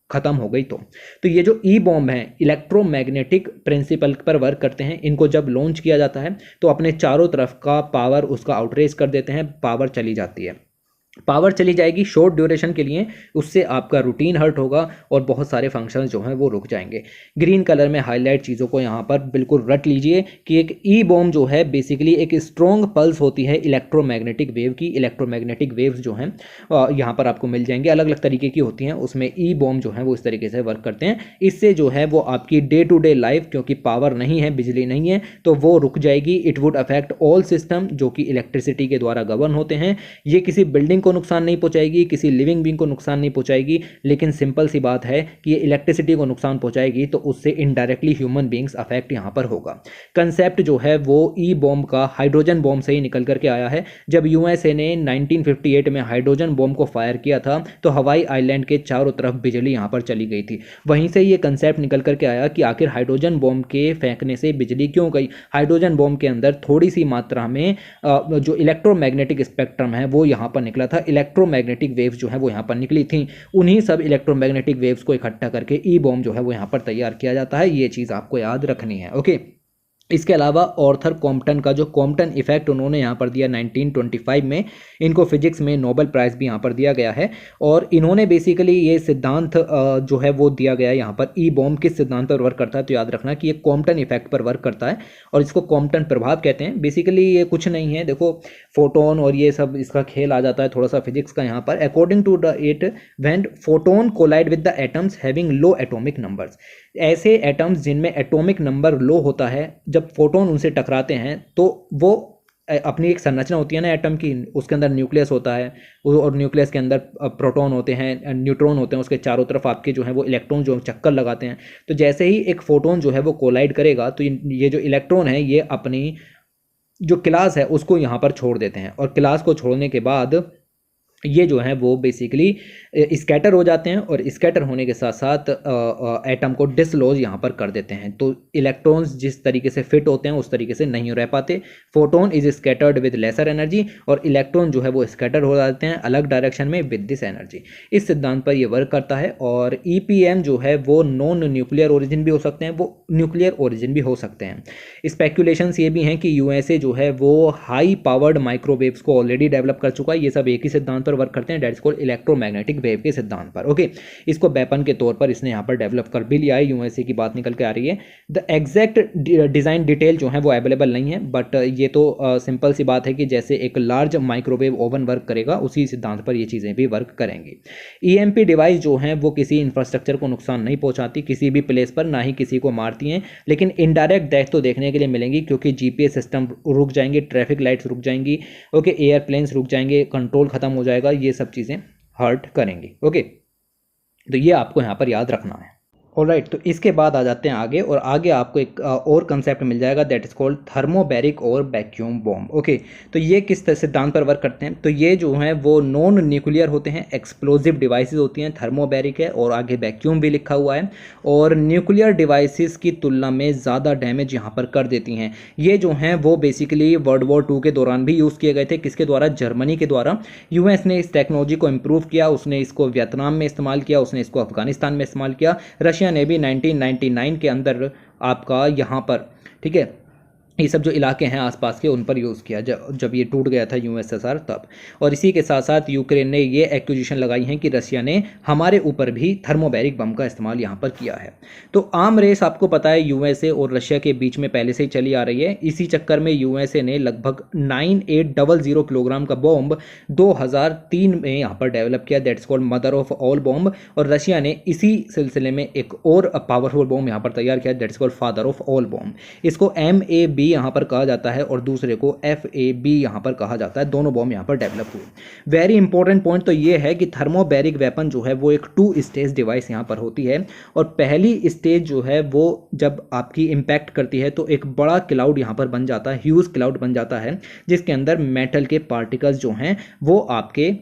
खत्म हो गई तो ये जो ई बॉम्ब हैं इलेक्ट्रोमैग्नेटिक प्रिंसिपल पर वर्क करते हैं। इनको जब लॉन्च किया जाता है तो अपने चारों तरफ का पावर उसका आउटरेज कर देते हैं, पावर चली जाती है। पावर चली जाएगी शॉर्ट ड्यूरेशन के लिए, उससे आपका रूटीन हर्ट होगा और बहुत सारे फंक्शंस जो हैं वो रुक जाएंगे। ग्रीन कलर में हाईलाइट चीज़ों को यहाँ पर बिल्कुल रट लीजिए कि एक ई बॉम्ब जो है बेसिकली एक स्ट्रॉन्ग पल्स होती है इलेक्ट्रोमैग्नेटिक वेव की। इलेक्ट्रोमैग्नेटिक वेव्स जो हैं यहाँ पर आपको मिल जाएंगे, अलग अलग तरीके की होती हैं, उसमें ई बॉम्ब जो है वो इस तरीके से वर्क करते हैं। इससे जो है वो आपकी डे टू डे लाइफ, क्योंकि पावर नहीं है, बिजली नहीं है, तो वो रुक जाएगी। It would affect all system जो कि इलेक्ट्रिसिटी के द्वारा गवर्न होते हैं। ये किसी बिल्डिंग को नुकसान नहीं पहुंचाएगी, किसी लिविंग बीइंग को नुकसान नहीं पहुंचाएगी, लेकिन सिंपल सी बात है कि ये इलेक्ट्रिसिटी को नुकसान पहुंचाएगी तो उससे इनडायरेक्टली ह्यूमन बीइंग्स अफेक्ट यहां पर होगा। कंसेप्ट जो है वो ई बॉम्ब का हाइड्रोजन बॉम्ब से ही निकल करके आया है। जब यूएसए ने 1958 में हाइड्रोजन बॉम्ब को फायर किया था तो हवाई आइलैंड के चारों तरफ बिजली यहां पर चली गई थी। वहीं से ये कंसेप्ट निकल करके आया कि आखिर हाइड्रोजन बॉम्ब के फेंकने से बिजली क्यों गई। हाइड्रोजन बॉम्ब के अंदर थोड़ी सी मात्रा में जो इलेक्ट्रोमैग्नेटिक स्पेक्ट्रम है वो यहाँ पर निकला था, इलेक्ट्रोमैग्नेटिक वेव्स जो है वो यहाँ पर निकली थी। उन्हीं सब इलेक्ट्रोमैग्नेटिक वेव्स को इकट्ठा करके ई बॉम्ब जो है वो यहाँ पर तैयार किया जाता है। ये चीज़ आपको याद रखनी है। ओके, इसके अलावा ऑर्थर कॉम्पटन का जो कॉम्पटन इफेक्ट उन्होंने यहाँ पर दिया 1925 में, इनको फिजिक्स में नोबेल प्राइज़ भी यहाँ पर दिया गया है। और इन्होंने बेसिकली ये सिद्धांत जो है वो दिया गया है यहाँ पर। ई बॉम्ब किस सिद्धांत पर वर्क करता है, तो याद रखना कि ये कॉम्पटन इफेक्ट पर वर्क करता है और इसको कॉम्पटन प्रभाव कहते हैं। बेसिकली ये कुछ नहीं है, देखो फोटोन और ये सब इसका खेल आ जाता है थोड़ा सा फिजिक्स का यहाँ पर। According to the it when photon collide with the atoms having low atomic numbers, ऐसे एटम्स जिनमें एटॉमिक नंबर लो होता है, जब फोटोन उनसे टकराते हैं तो वो अपनी एक संरचना होती है ना एटम की, उसके अंदर न्यूक्लियस होता है और न्यूक्लियस के अंदर प्रोटॉन होते हैं, न्यूट्रॉन होते हैं, उसके चारों तरफ आपके जो है वो इलेक्ट्रॉन जो चक्कर लगाते हैं। तो जैसे ही एक फोटोन जो है वो कोलाइड करेगा तो ये जो इलेक्ट्रॉन है ये अपनी जो क्लास है उसको यहाँ पर छोड़ देते हैं और क्लास को छोड़ने के बाद ये जो है वो बेसिकली स्कैटर हो जाते हैं और स्कैटर होने के साथ साथ एटम को डिसलॉज यहाँ पर कर देते हैं। तो इलेक्ट्रॉन्स जिस तरीके से फिट होते हैं उस तरीके से नहीं रह पाते। Photon is scattered with lesser energy और इलेक्ट्रॉन जो है वो स्कैटर हो जाते हैं अलग डायरेक्शन में विद दिस एनर्जी। इस सिद्धांत पर ये वर्क करता है। और ईपीएम जो है वो नॉन न्यूक्लियर ओरिजिन भी हो सकते हैं, वो न्यूक्लियर ओरिजिन भी हो सकते हैं। स्पेकुलेशंस ये भी हैं कि यूएसए जो है वो हाई पावर्ड माइक्रोवेव्स को ऑलरेडी डेवलप कर चुका है। ये सब एक ही सिद्धांत पर वर्क करते हैं, that is called electromagnetic wave के सिद्धांत पर। ओके, इसको वेपन के तौर पर इसने यहाँ पर डेवलप कर भी लिया है, यूएसए की बात निकल के आ रही है। द एग्जैक्ट डिजाइन डिटेल जो है वो अवेलेबल नहीं है, बट ये तो सिंपल सी बात है कि जैसे एक लार्ज माइक्रोवेव ओवन वर्क करेगा उसी सिद्धांत पर ये चीज़ें भी वर्क करेंगी। ईएमपी डिवाइस जो हैं वो किसी इंफ्रास्ट्रक्चर को नुकसान नहीं पहुंचाती किसी भी प्लेस पर, ना ही किसी को मारती हैं, लेकिन इनडायरेक्ट डेथ तो देखने के लिए मिलेंगी क्योंकि जीपीएस सिस्टम रुक जाएंगे, ट्रैफिक लाइट्स रुक जाएंगी, ओके, एयरप्लेन्स रुक जाएंगे, कंट्रोल खत्म हो जाएगा, ये सब चीज़ें हर्ट करेंगी। ओके, तो ये आपको यहाँ पर याद रखना है। ऑलराइट, तो इसके बाद आ जाते हैं आगे, और आगे आपको एक और कंसेप्ट मिल जाएगा दैट इज कॉल्ड थर्मोबैरिक और वैक्यूम बॉम्ब। ओके, तो ये किस सिद्धांत पर वर्क करते हैं, तो ये जो हैं वो नॉन न्यूक्लियर होते हैं, एक्सप्लोजिव डिवाइसेस होती हैं, थर्मोबैरिक है और आगे वैक्यूम भी लिखा हुआ है, और न्यूक्लियर डिवाइसेस की तुलना में ज़्यादा डैमेज यहाँ पर कर देती हैं। ये जो हैं वो बेसिकली वर्ल्ड वॉर 2 के दौरान भी यूज़ किए गए थे। किसके द्वारा? जर्मनी के द्वारा। यूएस ने इस टेक्नोलॉजी को इम्प्रूव किया, उसने इसको वियतनाम में इस्तेमाल किया, उसने इसको अफगानिस्तान में इस्तेमाल किया, रशिया ने भी 1999 के अंदर आपका यहाँ पर, ठीक है, ये सब जो इलाके हैं आसपास के उन पर यूज़ किया जब ये टूट गया था यूएसएसआर तब। और इसी के साथ साथ यूक्रेन ने ये एक्यूजिशन लगाई है कि रशिया ने हमारे ऊपर भी थर्मोबैरिक बम का इस्तेमाल यहाँ पर किया है। तो आम रेस आपको पता है यूएसए और रशिया के बीच में पहले से ही चली आ रही है। इसी चक्कर में यूएसए ने लगभग 9800 किलोग्राम का बॉम्ब 2003 में यहाँ पर डेवलप किया, that's called mother of all bomb. और रशिया ने इसी सिलसिले में एक और पावरफुल बॉम्ब यहाँ पर तैयार किया, that's called father of all bomb. इसको MAB यहाँ पर कहा जाता है और दूसरे को FAB यहाँ पर कहा जाता है। दोनों बॉम्ब यहाँ पर डेवलप हुए। वेरी इंपॉर्टेंट पॉइंट तो ये है कि थर्मोबैरिक वेपन जो है वो एक 2 स्टेज डिवाइस यहाँ पर होती है, और पहली स्टेज जो है वो जब आपकी इम्पैक्ट करती है तो एक बड़ा क्लाउड यहाँ पर बन जाता है, ह्यूज क्लाउड बन जाता है, जिसके अंदर मेटल के पार्टिकल्स जो हैं वो आपके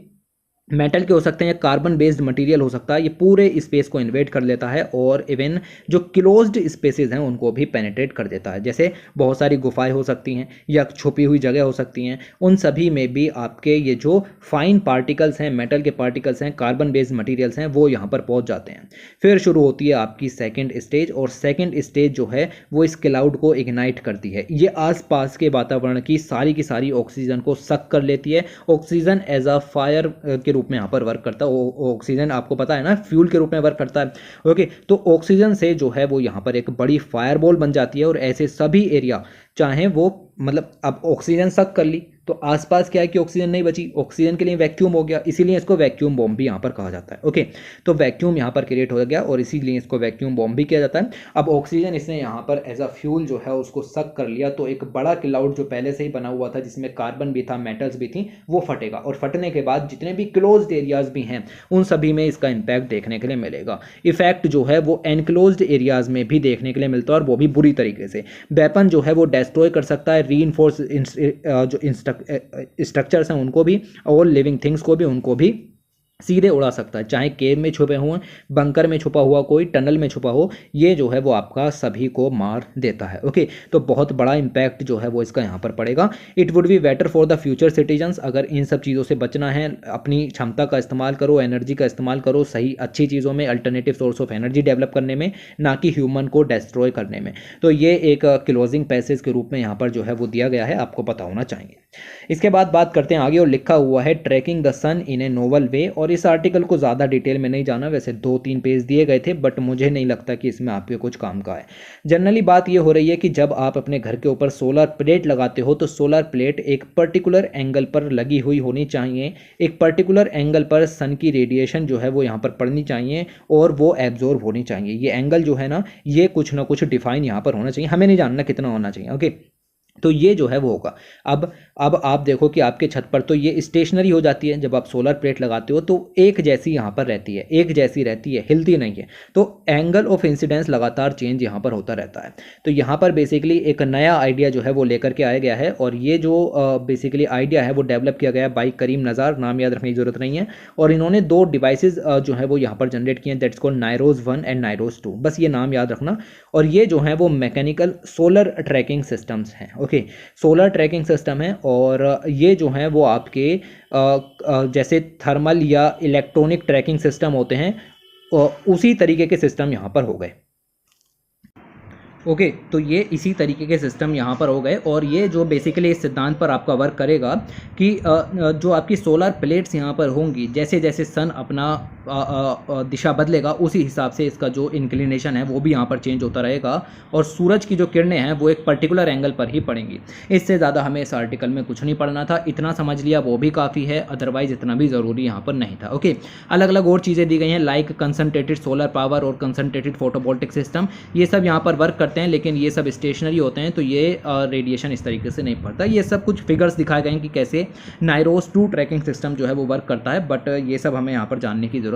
मेटल के हो सकते हैं या कार्बन बेस्ड मटेरियल हो सकता है, ये पूरे स्पेस को इन्वेड कर लेता है और इवन जो क्लोज्ड स्पेसेस हैं उनको भी पेनिट्रेट कर देता है। जैसे बहुत सारी गुफाएं हो सकती हैं या छुपी हुई जगह हो सकती हैं, उन सभी में भी आपके ये जो फाइन पार्टिकल्स हैं, मेटल के पार्टिकल्स हैं, कार्बन बेस्ड मटीरियल्स हैं, वो यहाँ पर पहुँच जाते हैं। फिर शुरू होती है आपकी सेकेंड स्टेज, और सेकेंड स्टेज जो है वो इस क्लाउड को इग्नाइट करती है। ये आसपास के वातावरण की सारी ऑक्सीजन को सक कर लेती है। ऑक्सीजन एज अ फायर के रूप में यहाँ पर वर्क करता है। ऑक्सीजन आपको पता है ना, फ्यूल के रूप में वर्क करता है। ओके, तो ऑक्सीजन से जो है वो यहाँ पर एक बड़ी फायरबॉल बन जाती है, और ऐसे सभी एरिया, चाहे वो मतलब अब ऑक्सीजन सक कर ली तो आसपास क्या है कि ऑक्सीजन नहीं बची, ऑक्सीजन के लिए वैक्यूम हो गया, इसीलिए इसको वैक्यूम बॉम्ब भी यहाँ पर कहा जाता है। ओके, तो वैक्यूम यहाँ पर क्रिएट हो गया और इसीलिए इसको वैक्यूम बॉम्ब भी किया जाता है। अब ऑक्सीजन इसने यहाँ पर एज अ फ्यूल जो है उसको सक कर लिया, तो एक बड़ा क्लाउड जो पहले से ही बना हुआ था जिसमें कार्बन भी था, मेटल्स भी थी, वो फटेगा, और फटने के बाद जितने भी क्लोज्ड एरियाज भी हैं उन सभी में इसका इम्पैक्ट देखने के लिए मिलेगा। इफेक्ट जो है वो एनक्लोज्ड एरियाज में भी देखने के लिए मिलता है, और वो भी बुरी तरीके से। वेपन जो है वो डिस्ट्रॉय कर सकता है रीइंफोर्स जो स्ट्रक्चर्स हैं उनको भी, और लिविंग थिंग्स को भी, उनको भी सीधे उड़ा सकता है। चाहे केव में छुपे हुए, बंकर में छुपा हुआ, कोई टनल में छुपा हो, ये जो है वो आपका सभी को मार देता है। ओके, तो बहुत बड़ा इंपैक्ट जो है वो इसका यहाँ पर पड़ेगा। It would be better for the future citizens, अगर इन सब चीज़ों से बचना है, अपनी क्षमता का इस्तेमाल करो, एनर्जी का इस्तेमाल करो सही अच्छी चीज़ों में, alternative source of energy develop करने में, ना कि ह्यूमन को डिस्ट्रॉय करने में। तो ये एक क्लोजिंग पैसेज के रूप में यहाँ पर जो है वो दिया गया है, आपको पता होना चाहिए। इसके बाद बात करते हैं आगे, और लिखा हुआ है tracking the sun in a novel way. और इस आर्टिकल को ज़्यादा डिटेल में नहीं जाना, वैसे 2-3 पेज दिए गए थे, बट मुझे नहीं लगता कि इसमें आपके कुछ काम का है। जनरली बात ये हो रही है कि जब आप अपने घर के ऊपर सोलर प्लेट लगाते हो तो सोलर प्लेट एक पर्टिकुलर एंगल पर लगी हुई होनी चाहिए, एक पर्टिकुलर एंगल पर सन की रेडिएशन जो है वो यहाँ पर पड़नी चाहिए और वो एब्जॉर्ब होनी चाहिए। ये एंगल जो है ना, ये कुछ ना कुछ डिफाइन यहाँ पर होना चाहिए, हमें नहीं जानना कितना होना चाहिए। ओके, तो ये जो है वो होगा। अब आप देखो कि आपके छत पर तो ये स्टेशनरी हो जाती है, जब आप सोलर प्लेट लगाते हो तो एक जैसी यहाँ पर रहती है, एक जैसी रहती है, हिलती नहीं है। तो एंगल ऑफ इंसिडेंस लगातार चेंज यहाँ पर होता रहता है। तो यहाँ पर बेसिकली एक नया आइडिया जो है वो लेकर के आया गया है, और ये जो बेसिकली आइडिया है वो डेवलप किया गया है बाई करीम नज़ार, नाम याद रखने की जरूरत नहीं है। और इन्होंने 2 डिवाइसेज जो है वो यहाँ पर जनरेट किए हैं, दैट्स कॉल्ड नाइरोज 1 एंड नाइरोज 2, बस ये नाम याद रखना। और ये जो है वो मैकेनिकल सोलर ट्रैकिंग सिस्टम्स हैं। ओके, सोलर ट्रैकिंग सिस्टम है, और ये जो है वो आपके जैसे थर्मल या इलेक्ट्रॉनिक ट्रैकिंग सिस्टम होते हैं, उसी तरीके के सिस्टम यहाँ पर हो गए। ओके, तो ये इसी तरीके के सिस्टम यहाँ पर हो गए, और ये जो बेसिकली इस सिद्धांत पर आपका वर्क करेगा कि जो आपकी सोलर प्लेट्स यहाँ पर होंगी, जैसे जैसे सन अपना दिशा बदलेगा उसी हिसाब से इसका जो इंक्लिनेशन है वो भी यहाँ पर चेंज होता रहेगा, और सूरज की जो किरणें हैं वो एक पर्टिकुलर एंगल पर ही पड़ेंगी। इससे ज़्यादा हमें इस आर्टिकल में कुछ नहीं पढ़ना था, इतना समझ लिया वो भी काफ़ी है, अदरवाइज़ इतना भी ज़रूरी यहाँ पर नहीं था। ओके, अलग अलग और चीज़ें दी गई हैं लाइक कंसनट्रेटेड सोलर पावर और कंसनट्रेटेड फोटोवोल्टिक सिस्टम, ये सब यहाँ पर वर्क करते हैं, लेकिन ये सब स्टेशनरी होते हैं, तो ये रेडिएशन इस तरीके से नहीं पड़ता। ये सब कुछ फिगर्स दिखाए गए हैं कि कैसे नाइरोज 2 ट्रैकिंग सिस्टम जो है वो वर्क करता है, बट ये सब हमें यहाँ पर जानने की ज़रूरत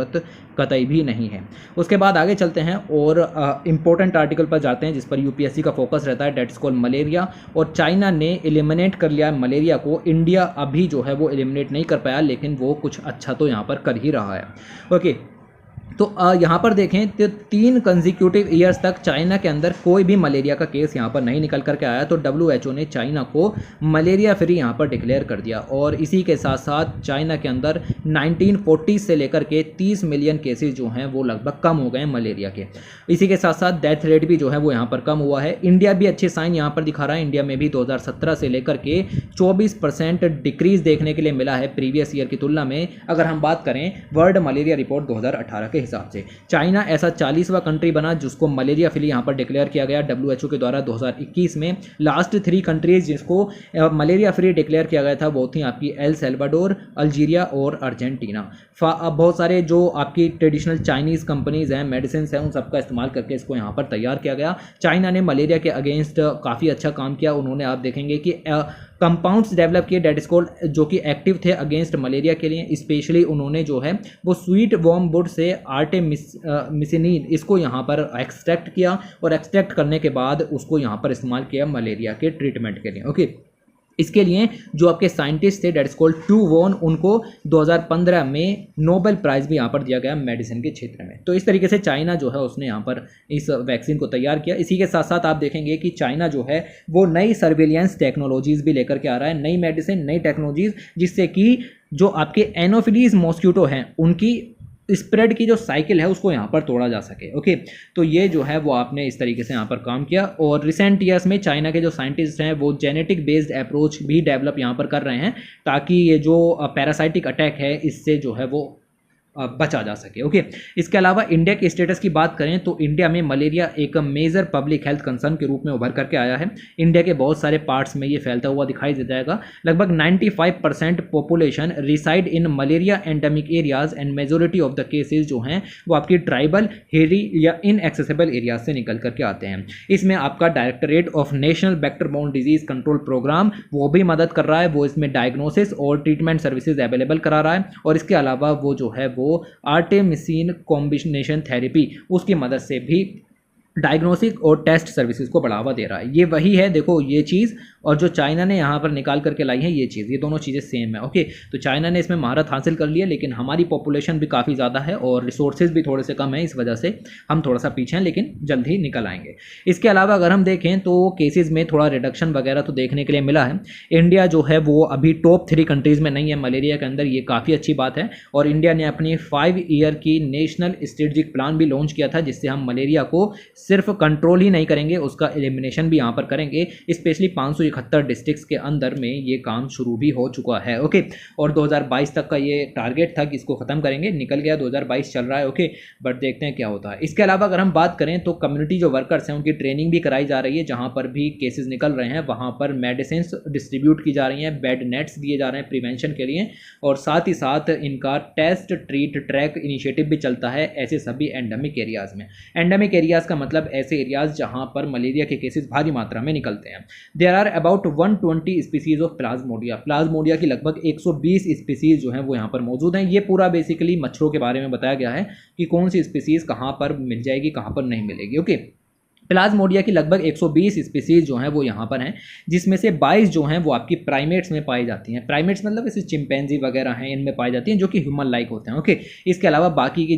कतई भी नहीं है। उसके बाद आगे चलते हैं और इंपॉर्टेंट आर्टिकल पर जाते हैं जिस पर यूपीएससी का फोकस रहता है, डेट्स कॉल्ड मलेरिया। और चाइना ने एलिमिनेट कर लिया मलेरिया को, इंडिया अभी जो है वो एलिमिनेट नहीं कर पाया, लेकिन वो कुछ अच्छा तो यहाँ पर कर ही रहा है। ओके, तो यहाँ पर देखें तो 3 कंजिक्यूटिव ईयर्स तक चाइना के अंदर कोई भी मलेरिया का केस यहाँ पर नहीं निकल करके आया, तो WHO ने चाइना को मलेरिया फ्री यहाँ पर डिक्लेयर कर दिया। और इसी के साथ साथ चाइना के अंदर 1940 से लेकर के 30 मिलियन केसेस जो हैं वो लगभग कम हो गए हैं मलेरिया के। इसी के साथ साथ डेथ रेट भी जो है वो यहाँ पर कम हुआ है। इंडिया भी अच्छे साइन यहाँ पर दिखा रहा है, इंडिया में भी 2017 से लेकर के 24% डिक्रीज देखने के लिए मिला है प्रीवियस ईयर की तुलना में, अगर हम बात करें वर्ल्ड मलेरिया रिपोर्ट 2018 के हिसाब से। चाइना ऐसा 40वां कंट्री बना जिसको मलेरिया फ्री यहाँ पर डिक्लेयर किया गया WHO के द्वारा 2021 में। लास्ट 3 कंट्रीज जिसको मलेरिया फ्री डिक्लेयर किया गया था वो थी आपकी एल सल्वाडोर, अल्जीरिया और अर्जेंटीना। बहुत सारे जो आपकी ट्रेडिशनल चाइनीज़ कंपनीज हैं, मेडिसिन हैं, उन सबका इस्तेमाल करके इसको यहाँ पर तैयार किया गया। चाइना ने मलेरिया के अगेंस्ट काफ़ी अच्छा काम किया। उन्होंने, आप देखेंगे कि कंपाउंड्स डेवलप किए डेट इज कॉल्ड, जो कि एक्टिव थे अगेंस्ट मलेरिया के लिए। स्पेशली उन्होंने जो है वो स्वीट वॉर्म वुड से आर्टेमिसिनिन इसको यहाँ पर एक्सट्रैक्ट किया, और एक्सट्रैक्ट करने के बाद उसको यहाँ पर इस्तेमाल किया मलेरिया के ट्रीटमेंट के लिए। ओके, इसके लिए जो आपके साइंटिस्ट थे that is called Tu Youyou, उनको 2015 में नोबेल प्राइज़ भी यहाँ पर दिया गया मेडिसिन के क्षेत्र में। तो इस तरीके से चाइना जो है उसने यहाँ पर इस वैक्सीन को तैयार किया। इसी के साथ साथ आप देखेंगे कि चाइना जो है वो नई सर्विलियंस टेक्नोलॉजीज़ भी लेकर के आ रहा है, नई मेडिसिन, नई टेक्नोलॉजीज़, जिससे कि जो आपके एनोफिलीज मॉस्क्यूटो हैं उनकी स्प्रेड की जो साइकिल है उसको यहाँ पर तोड़ा जा सके। ओके, तो ये जो है वो आपने इस तरीके से यहाँ पर काम किया। और रिसेंट ईयर्स में चाइना के जो साइंटिस्ट हैं वो जेनेटिक बेस्ड अप्रोच भी डेवलप यहाँ पर कर रहे हैं, ताकि ये जो पैरासाइटिक अटैक है इससे जो है वो बचा जा सके। ओके, इसके अलावा इंडिया के स्टेटस की बात करें तो इंडिया में मलेरिया एक मेजर पब्लिक हेल्थ कंसर्न के रूप में उभर करके आया है। इंडिया के बहुत सारे पार्ट्स में ये फैलता हुआ दिखाई दे जाएगा। लगभग 95% population reside in malaria endemic areas and majority of the cases जो हैं वो आपकी ट्राइबल, हेरी या इनएक्सेसिबल एरियाज से निकल करके आते हैं। इसमें आपका directorate of national vector borne disease control program वो भी मदद कर रहा है, वो इसमें डायग्नोसिस और ट्रीटमेंट सर्विसेज अवेलेबल करा रहा है। और इसके अलावा वो जो है वो आर्टेमिसिन कॉम्बिनेशन थेरेपी उसकी मदद से भी डायग्नोस्टिक और टेस्ट सर्विसेज को बढ़ावा दे रहा है। ये वही है, देखो ये चीज़, और जो चाइना ने यहाँ पर निकाल करके लाई है ये चीज़, ये दोनों चीज़ें सेम है। ओके, तो चाइना ने इसमें महारत हासिल कर ली है, लेकिन हमारी पॉपुलेशन भी काफ़ी ज़्यादा है और रिसोर्सेज भी थोड़े से कम है, इस वजह से हम थोड़ा सा पीछे हैं, लेकिन जल्द ही निकल आएंगे। इसके अलावा अगर हम देखें तो केसेस में थोड़ा रिडक्शन वगैरह तो देखने के लिए मिला है। इंडिया जो है वो अभी टॉप 3 कंट्रीज़ में नहीं है मलेरिया के अंदर, ये काफ़ी अच्छी बात है। और इंडिया ने अपनी 5 ईयर की नेशनल स्ट्रेटेजिक प्लान भी लॉन्च किया था, जिससे हम मलेरिया को सिर्फ कंट्रोल ही नहीं करेंगे, उसका एलिमिनेशन भी यहाँ पर करेंगे। स्पेशली 571 डिस्ट्रिक्ट्स के अंदर में ये काम शुरू भी हो चुका है। ओके, और 2022 तक का ये टारगेट था कि इसको ख़त्म करेंगे, निकल गया, 2022 चल रहा है। ओके, बट देखते हैं क्या होता है। इसके अलावा अगर हम बात करें तो कम्युनिटी जो वर्कर्स हैं उनकी ट्रेनिंग भी कराई जा रही है, जहाँ पर भी केसेस निकल रहे हैं वहाँ पर मेडिसिन डिस्ट्रीब्यूट की जा रही हैं, बेड नेट्स दिए जा रहे हैं प्रिवेंशन के लिए, और साथ ही साथ इनका टेस्ट ट्रीट ट्रैक इनिशिएटिव भी चलता है ऐसे सभी एंडेमिक एरियाज़ में। एंडेमिक एरियाज़ का मतलब ऐसे एरियाज जहां पर मलेरिया के केसेस भारी मात्रा में निकलते हैं। There are about 120 species of plasmodia. Plasmodia की लगभग 120 स्पीसीज जो हैं वो यहाँ पर मौजूद हैं। ये पूरा बेसिकली मच्छरों के बारे में बताया गया है कि कौन सी स्पीसीज कहाँ पर मिल जाएगी, कहाँ पर नहीं मिलेगी। ओके, प्लाज्मोडिया की लगभग 120 स्पीसीज जो हैं वो यहाँ पर हैं, जिसमें से 22 जो हैं वो आपकी प्राइमेट्स में पाई जाती हैं। प्राइमेट्स मतलब जैसे चिंपैंजी वगैरह हैं, इनमें पाई जाती हैं, जो कि ह्यूमन लाइक होते हैं। ओके, इसके अलावा बाकी की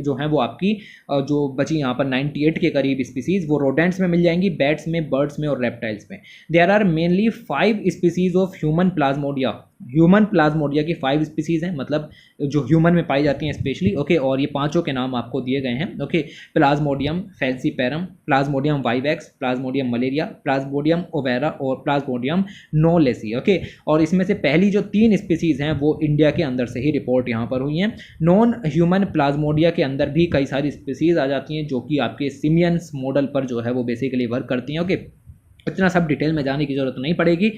जो हैं वो आपकी जो बची यहाँ पर 98 के करीब स्पीसीज वो रोडेंट्स में मिल जाएंगी, बैट्स में, बर्ड्स में और रेप्टाइल्स में। There are mainly 5 species of human plasmodia. Human plasmodia की 5 स्पीसीज हैं, मतलब जो ह्यूमन में पाई जाती हैं स्पेशली। ओके, और ये पांचों के नाम आपको दिए गए हैं। Okay, Plasmodium falciparum, Plasmodium vivax, Plasmodium malaria, Plasmodium ovale और प्लाज्मोडियम नोलेसी। ओके, और इसमें से पहली जो 3 स्पीसीज हैं वो इंडिया के अंदर से ही रिपोर्ट यहाँ पर हुई हैं। नॉन ह्यूमन प्लाज्मोडिया के अंदर भी कई सारी स्पीसीज आ जाती हैं, जो कि आपके सिमियंस मॉडल पर जो है वो बेसिकली वर्क करती हैं। ओके, इतना सब डिटेल में जाने की जरूरत नहीं पड़ेगी,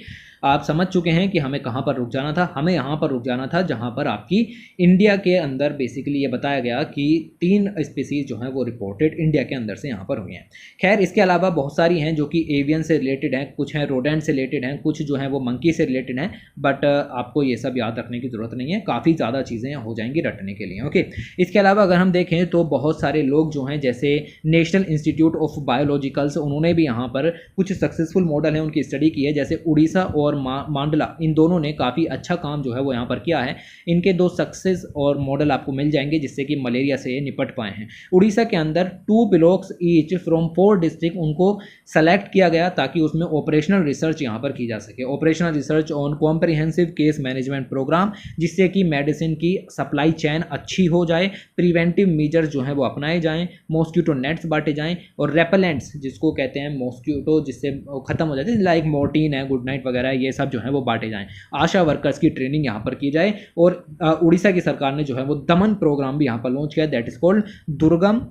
आप समझ चुके हैं कि हमें कहाँ पर रुक जाना था। हमें यहाँ पर रुक जाना था जहाँ पर आपकी इंडिया के अंदर बेसिकली ये बताया गया कि 3 स्पीसीज जो हैं वो रिपोर्टेड इंडिया के अंदर से यहाँ पर हुई हैं। खैर, इसके अलावा बहुत सारी हैं जो कि एवियन से रिलेटेड हैं, कुछ हैं रोडेंट से रिलेटेड हैं, कुछ जो हैं वो मंकी से रिलेटेड हैं, बट आपको ये सब याद रखने की ज़रूरत नहीं है, काफ़ी ज़्यादा चीज़ें हो जाएंगी रटने के लिए। ओके, इसके अलावा अगर हम देखें तो बहुत सारे लोग जो हैं, जैसे नेशनल इंस्टीट्यूट ऑफ बायोलॉजिकल्स, उन्होंने भी यहाँ पर कुछ सक्सेसफुल मॉडल हैं उनकी स्टडी की है, जैसे उड़ीसा और मांडला, इन दोनों ने काफ़ी अच्छा काम जो है वो यहाँ पर किया है। इनके 2 सक्सेस और मॉडल आपको मिल जाएंगे जिससे कि मलेरिया से निपट पाए हैं। उड़ीसा के अंदर 2 ब्लॉक्स ईच फ्रॉम 4 डिस्ट्रिक्ट उनको सेलेक्ट किया गया ताकि उसमें ऑपरेशनल रिसर्च यहाँ पर की जा सके। Operational research on comprehensive case management program, जिससे कि मेडिसिन की सप्लाई चैन अच्छी हो जाए, प्रिवेंटिव मेजर्स जो हैं वो अपनाए जाएँ, मॉस्क्यूटो नेट्स बांटे जाएँ, और रेपेलेंट्स जिसको कहते हैं मॉस्क्यूटो जिससे ख़त्म हो जाते हैं, लाइक मोर्टीन है, गुड नाइट वगैरह, ये सब जो है वो बांटे जाएं। आशा वर्कर्स की ट्रेनिंग यहाँ पर की जाए। और उड़ीसा की सरकार ने जो है वो दमन प्रोग्राम भी यहाँ पर लॉन्च किया, दैट इज कॉल्ड दुर्गम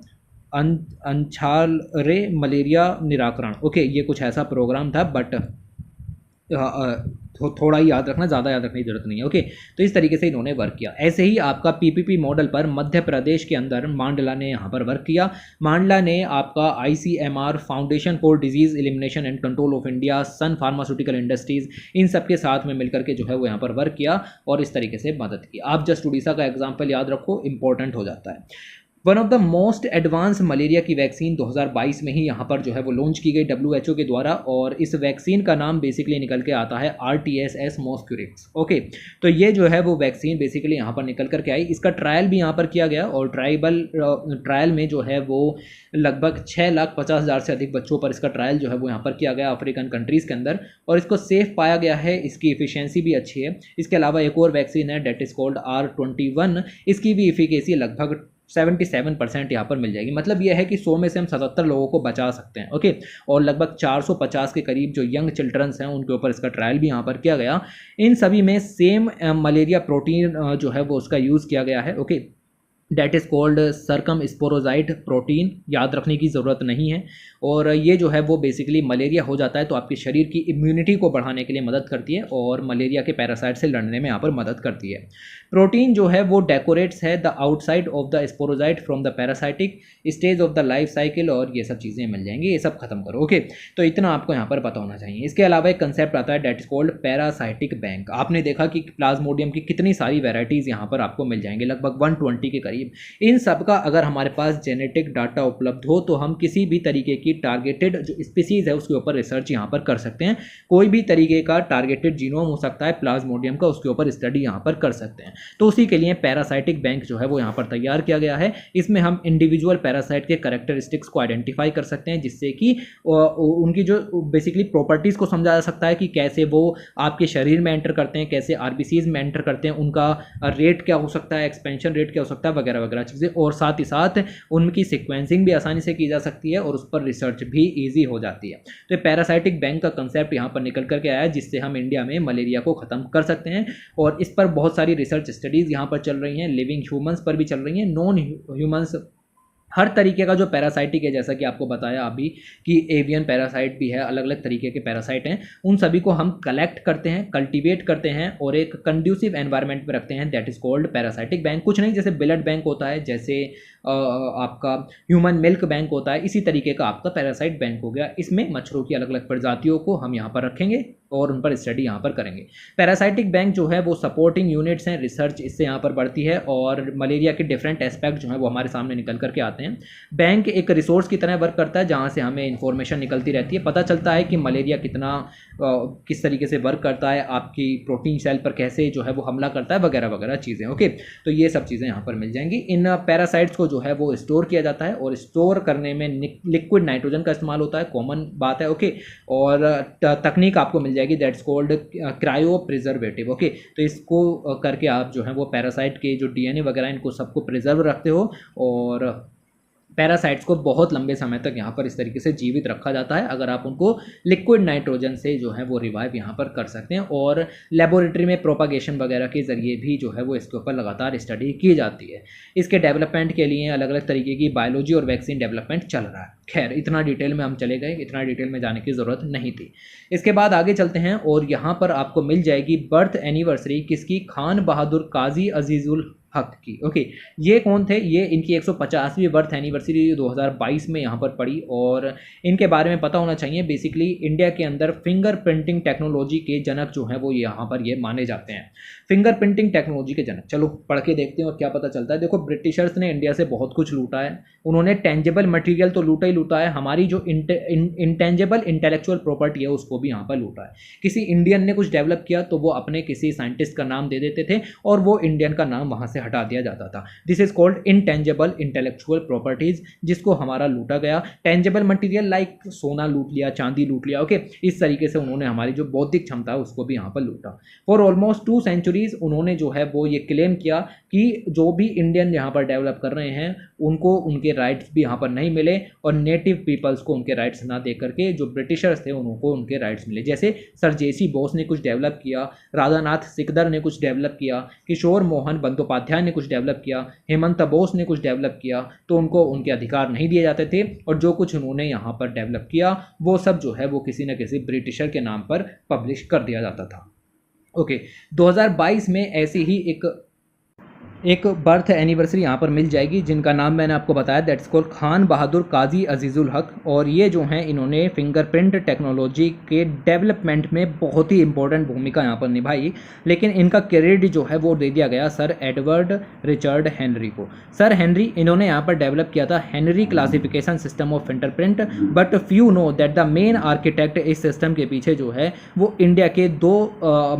अंछालरे मलेरिया निराकरण। ओके, ये कुछ ऐसा प्रोग्राम था, बट थोड़ा ही याद रखना, ज़्यादा याद रखने की जरूरत नहीं है। ओके, तो इस तरीके से इन्होंने वर्क किया। ऐसे ही आपका पीपीपी मॉडल पर मध्य प्रदेश के अंदर मांडला ने यहाँ पर वर्क किया। मांडला ने आपका ICMR Foundation for Disease Elimination and Control of India, Sun Pharmaceutical Industries, इन सब के साथ में मिलकर के जो है वो यहाँ पर वर्क किया और इस तरीके से मदद की। आप जस्ट उड़ीसा का एग्जाम्पल याद रखो, इंपॉर्टेंट हो जाता है। One of the most advance malaria की वैक्सीन 2022 में ही यहाँ पर जो है वो लॉन्च की गई WHO के द्वारा, और इस वैक्सीन का नाम बेसिकली निकल के आता है RTS मॉस्क्यूरिक्स। ओके, तो ये जो है वो वैक्सीन बेसिकली यहाँ पर निकल कर के आई। इसका ट्रायल भी यहाँ पर किया गया, और ट्रायल में जो है वो लगभग 6,50,000 से अधिक बच्चों पर इसका ट्रायल जो है वो यहाँ पर किया गया अफ्रीकन कंट्रीज़ के अंदर, और इसको सेफ पाया गया है। इसकी इफिशियंसी भी अच्छी है। इसके अलावा एक और वैक्सीन है डेट इज़ कॉल्ड R21, इसकी भी इफिकेसी लगभग 77% यहाँ पर मिल जाएगी। मतलब यह है कि 100 में से हम 77 लोगों को बचा सकते हैं। ओके, और लगभग 450 के करीब जो यंग चिल्ड्रंस हैं उनके ऊपर इसका ट्रायल भी यहाँ पर किया गया। इन सभी में सेम मलेरिया प्रोटीन जो है वो उसका यूज़ किया गया है। Okay, that is called circumsporozoite protein, याद रखने की ज़रूरत नहीं है। और ये जो है वो बेसिकली मलेरिया हो जाता है तो आपके शरीर की इम्यूनिटी को बढ़ाने के लिए मदद करती है, और मलेरिया के पैरासाइट से लड़ने में यहाँ पर मदद करती है। प्रोटीन जो है वो डेकोरेट्स है the outside of the sporozoite from the parasitic stage of the life cycle, और ये सब चीज़ें मिल जाएंगी। ये सब खत्म करो। ओके, तो इतना आपको यहाँ पर पता होना चाहिए। इसके अलावा एक कंसेप्ट आता है that is called parasitic bank. आपने देखा कि प्लाज्मोडियम की कितनी सारी वेराइटीज़ यहाँ पर आपको मिल जाएंगे, लगभग 120 के करीब। इन सब का अगर हमारे पास जेनेटिक डाटा उपलब्ध हो तो हम किसी भी तरीके की टारगेटेड जो स्पीसीज है उसके ऊपर रिसर्च यहाँ पर कर सकते हैं। कोई भी तरीके का टारगेटेड जीनोम हो सकता है प्लाज्मोडियम का, उसके ऊपर स्टडी यहाँ पर कर सकते हैं। तो उसी के लिए पैरासाइटिक बैंक जो है वो यहाँ पर तैयार किया गया है। इसमें हम इंडिविजुअल पैरासाइट के कैरेक्टरिस्टिक्स को आइडेंटिफाई कर सकते हैं, जिससे कि उनकी जो बेसिकली प्रॉपर्टीज़ को समझा जा सकता है कि कैसे वो आपके शरीर में एंटर करते हैं, कैसे आरबीसीज में एंटर करते हैं, उनका रेट क्या हो सकता है, एक्सपेंशन रेट क्या हो सकता है, वगैरह वगैरह चीज़ें। और साथ ही साथ उनकी सिक्वेंसिंग भी आसानी से की जा सकती है, और उस पर रिसर्च भी ईजी हो जाती है। तो पैरासाइटिक बैंक का कंसेप्ट यहाँ पर निकल करके आया है, जिससे हम इंडिया में मलेरिया को ख़त्म कर सकते हैं। और इस पर बहुत सारी रिसर्च स्टडीज़ यहाँ पर चल रही हैं, लिविंग ह्यूमंस पर भी चल रही हैं, नॉन ह्यूमंस, हर तरीके का जो पैरासाइटिक है, जैसा कि आपको बताया अभी कि एवियन पैरासाइट भी है, अलग अलग तरीके के पैरासाइट हैं, उन सभी को हम कलेक्ट करते हैं, कल्टीवेट करते हैं और एक कंड्यूसिव एनवायरनमेंट में रखते हैं। That is called parasitic bank. कुछ नहीं, जैसे ब्लड बैंक होता है, जैसे आपका ह्यूमन मिल्क बैंक होता है, इसी तरीके का आपका पैरासाइट बैंक हो गया। इसमें मच्छरों की अलग अलग प्रजातियों को हम यहाँ पर रखेंगे और उन पर स्टडी यहाँ पर करेंगे। पैरासाइटिक बैंक जो है वो सपोर्टिंग यूनिट्स हैं, रिसर्च इससे यहाँ पर बढ़ती है, और मलेरिया के डिफरेंट एस्पेक्ट जो है वो हमारे सामने निकल करके आते हैं। बैंक एक रिसोर्स की तरह वर्क करता है, जहाँ से हमें इंफॉर्मेशन निकलती रहती है, पता चलता है कि मलेरिया किस तरीके से वर्क करता है, आपकी प्रोटीन सेल पर कैसे जो है वो हमला करता है, वगैरह वगैरह चीज़ें। ओके, तो ये सब चीज़ें यहाँ पर मिल जाएंगी। इन पैरासाइट्स को जो है वो स्टोर किया जाता है, और स्टोर करने में लिक्विड नाइट्रोजन का इस्तेमाल होता है, कॉमन बात है। ओके, और तकनीक आपको मिल जाएगी that's called cryo preservative. Okay, तो इसको करके आप जो है वो पैरासाइट के जो DNA वगैरह इनको सबको प्रिजर्व रखते हो, और पैरासाइट्स को बहुत लंबे समय तक यहाँ पर इस तरीके से जीवित रखा जाता है, अगर आप उनको लिक्विड नाइट्रोजन से जो है वो रिवाइव यहाँ पर कर सकते हैं। और लेबोरेटरी में प्रोपागेशन वगैरह के ज़रिए भी जो है वो इसके ऊपर लगातार स्टडी की जाती है। इसके डेवलपमेंट के लिए अलग अलग तरीके की बायोलॉजी और वैक्सीन डेवलपमेंट चल रहा है। खैर, इतना डिटेल में हम चले गए, इतना डिटेल में जाने की ज़रूरत नहीं थी। इसके बाद आगे चलते हैं, और यहाँ पर आपको मिल जाएगी बर्थ एनिवर्सरी किसकी, खान बहादुर काजी अजीज़ुल हक की। ओके, ये कौन थे, ये इनकी 150वीं बर्थ एनिवर्सरी 2022 में यहाँ पर पड़ी, और इनके बारे में पता होना चाहिए। बेसिकली इंडिया के अंदर फिंगर प्रिंटिंग टेक्नोलॉजी के जनक जो हैं वो यहाँ पर ये माने जाते हैं, फिंगर प्रिंटिंग टेक्नोलॉजी के जनक। चलो पढ़ के देखते हैं और क्या पता चलता है। देखो, ब्रिटिशर्स ने इंडिया से बहुत कुछ लूटा है, उन्होंने टेंजेबल मटेरियल तो लूटा ही लूटा है, हमारी जो इंटेंजेबल इंटेलेक्चुअल प्रॉपर्टी है उसको भी यहाँ पर लूटा है। किसी इंडियन ने कुछ डेवलप किया तो वो अपने किसी साइंटिस्ट का नाम दे देते थे, और वो इंडियन का नाम वहाँ से हटा दिया जाता था। This is called intangible intellectual properties, जिसको हमारा लूटा गया। टेंजेबल मटेरियल लाइक सोना लूट लिया, चांदी लूट लिया। ओके, इस तरीके से उन्होंने हमारी जो बौद्धिक क्षमता है उसको भी यहाँ पर लूटा। फॉर ऑलमोस्ट 2 सेंचुरीज उन्होंने जो है वो ये क्लेम किया कि जो भी इंडियन यहाँ पर डेवलप कर रहे हैं उनको उनके राइट्स भी यहाँ पर नहीं मिले, और नेटिव पीपल्स को उनके राइट्स ना दे करके जो ब्रिटिशर्स थे उनको उनके राइट्स मिले। जैसे सर जेसी बोस ने कुछ डेवलप किया, राधानाथ सिकदर ने कुछ डेवलप किया, किशोर मोहन बंदोपाध्याय ने कुछ डेवलप किया, हेमंत बोस ने कुछ डेवलप किया, तो उनको उनके अधिकार नहीं दिए जाते थे, और जो कुछ उन्होंने यहाँ पर डेवलप किया वो सब जो है वो किसी न किसी ब्रिटिशर के नाम पर पब्लिश कर दिया जाता था। ओके, 2022 में ऐसी ही एक एक बर्थ एनिवर्सरी यहाँ पर मिल जाएगी, जिनका नाम मैंने आपको बताया, दैट्स कॉल्ड खान बहादुर काजी अजीज़ुल हक। और ये जो हैं इन्होंने फिंगरप्रिंट टेक्नोलॉजी के डेवलपमेंट में बहुत ही इंपॉर्टेंट भूमिका यहाँ पर निभाई। लेकिन इनका क्रेडिट जो है वो दे दिया गया सर एडवर्ड रिचर्ड हेनरी को। सर हेनरी इन्होंने यहाँ पर डेवलप किया था Henry classification system of fingerprint, but few know that the main architect इस सिस्टम के पीछे जो है वो इंडिया के दो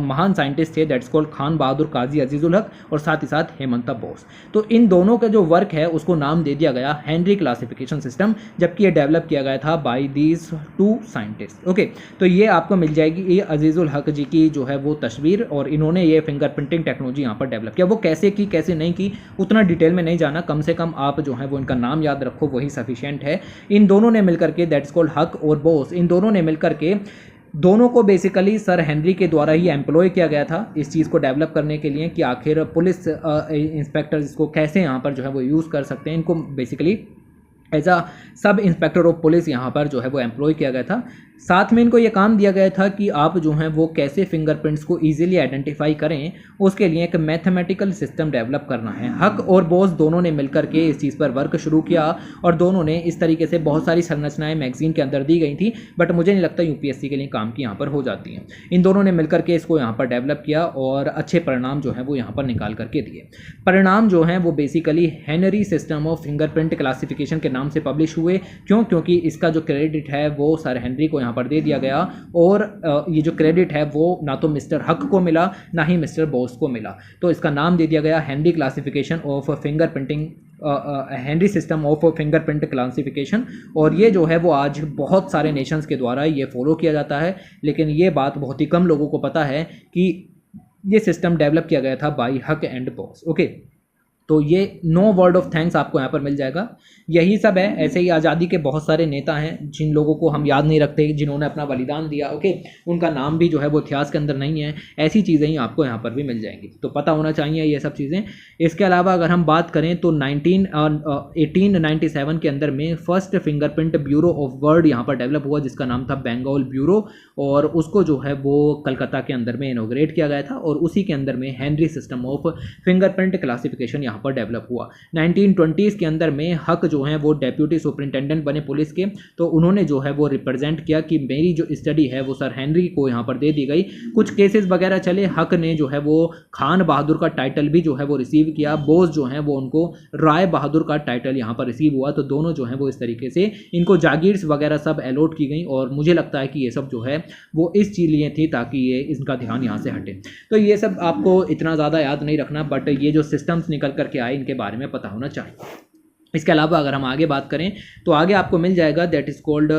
महान साइंटिस्ट थे, दैट्स कॉल्ड खान बहादुर काजी अजीज़ुल हक और साथ ही साथ हेमंता बोस। तो इन दोनों का जो वर्क है उसको नाम दे दिया गया हेनरी क्लासिफिकेशन सिस्टम, जबकि ये डेवलप किया गया था by these two scientist. Okay, तो ये आपको मिल जाएगी ये अजीज़ुल हक जी की जो है वो तस्वीर, और इन्होंने ये फिंगरप्रिंटिंग टेक्नोलॉजी यहाँ पर डेवलप किया। वो कैसे की कैसे नहीं की उतना डिटेल में नहीं जाना, कम से कम आप जो है वो इनका नाम याद रखो, वही सफिशिएंट है। इन दोनों ने मिलकर के, दैट्स कॉल्ड हक और बोस, इन दोनों ने मिलकर के, दोनों को बेसिकली सर हेनरी के द्वारा ही एम्प्लॉय किया गया था इस चीज़ को डेवलप करने के लिए कि आखिर पुलिस इंस्पेक्टर इसको कैसे यहाँ पर जो है वो यूज़ कर सकते हैं। इनको basically as a sub inspector of police यहाँ पर जो है वो एम्प्लॉय किया गया था। साथ में इनको ये काम दिया गया था कि आप जो हैं वो कैसे फिंगरप्रिंट्स को इजीली आइडेंटिफाई करें, उसके लिए एक मैथमेटिकल सिस्टम डेवलप करना है। हक और बोस दोनों ने मिलकर के इस चीज़ पर वर्क शुरू किया और दोनों ने इस तरीके से बहुत सारी संरचनाएं मैगजीन के अंदर दी गई थी, बट मुझे नहीं लगता यूपीएससी के लिए काम की यहाँ पर हो जाती हैं। इन दोनों ने मिलकर के इसको यहाँ पर डेवलप किया और अच्छे परिणाम जो हैं वो यहाँ पर निकाल करके दिए। परिणाम जो हैं वो basically Henry system of fingerprint classification के नाम से पब्लिश हुए। क्यों? क्योंकि इसका जो क्रेडिट है वो सर हेनरी को यहाँ पर दे दिया गया, और ये जो क्रेडिट है वो ना तो मिस्टर हक को मिला ना ही मिस्टर बोस को मिला। तो इसका नाम दे दिया गया Henry classification of fingerprinting, Henry system of fingerprint classification. और ये जो है वो आज बहुत सारे नेशंस के द्वारा ये फॉलो किया जाता है, लेकिन ये बात बहुत ही कम लोगों को पता है कि ये सिस्टम डेवलप किया गया था बाय हक एंड बोस। ओके, तो ये नो वर्ड ऑफ थैंक्स आपको यहाँ पर मिल जाएगा। यही सब है। ऐसे ही आज़ादी के बहुत सारे नेता हैं जिन लोगों को हम याद नहीं रखते, जिन्होंने अपना बलिदान दिया। ओके, उनका नाम भी जो है वो इतिहास के अंदर नहीं है। ऐसी चीज़ें ही आपको यहाँ पर भी मिल जाएंगी, तो पता होना चाहिए ये सब चीज़ें। इसके अलावा अगर हम बात करें तो 1897 के अंदर में first fingerprint bureau of world यहाँ पर डेवलप हुआ, जिसका नाम था बंगाल ब्यूरो, और उसको जो है वो कलकत्ता के अंदर में इनॉग्रेट किया गया था, और उसी के अंदर में Henry system of fingerprint classification यहाँ पर डेवलप हुआ। 1920s के अंदर में हक जो है वो डेप्यूटी सुपरिंटेंडेंट बने पुलिस के, तो उन्होंने जो है वो रिप्रेजेंट किया कि मेरी जो स्टडी है वो सर हेनरी को यहाँ पर दे दी गई। कुछ केसेस वगैरह चले, हक ने जो है वो खान बहादुर का टाइटल भी जो है वो रिसीव किया, बोस जो है वो उनको राय बहादुर का टाइटल यहाँ पर रिसीव हुआ। तो दोनों जो है वो इस तरीके से इनको जागीर्स वगैरह सब अलॉट की गई, और मुझे लगता है कि ये सब जो है वो इस चीज़ लिए थी ताकि ये इनका ध्यान यहाँ से हटे। तो ये सब आपको इतना ज़्यादा याद नहीं रखना, बट ये जो सिस्टम्स निकल करके आए इनके बारे में पता होना चाहिए। इसके अलावा अगर हम आगे बात करें तो आगे आपको मिल जाएगा that is called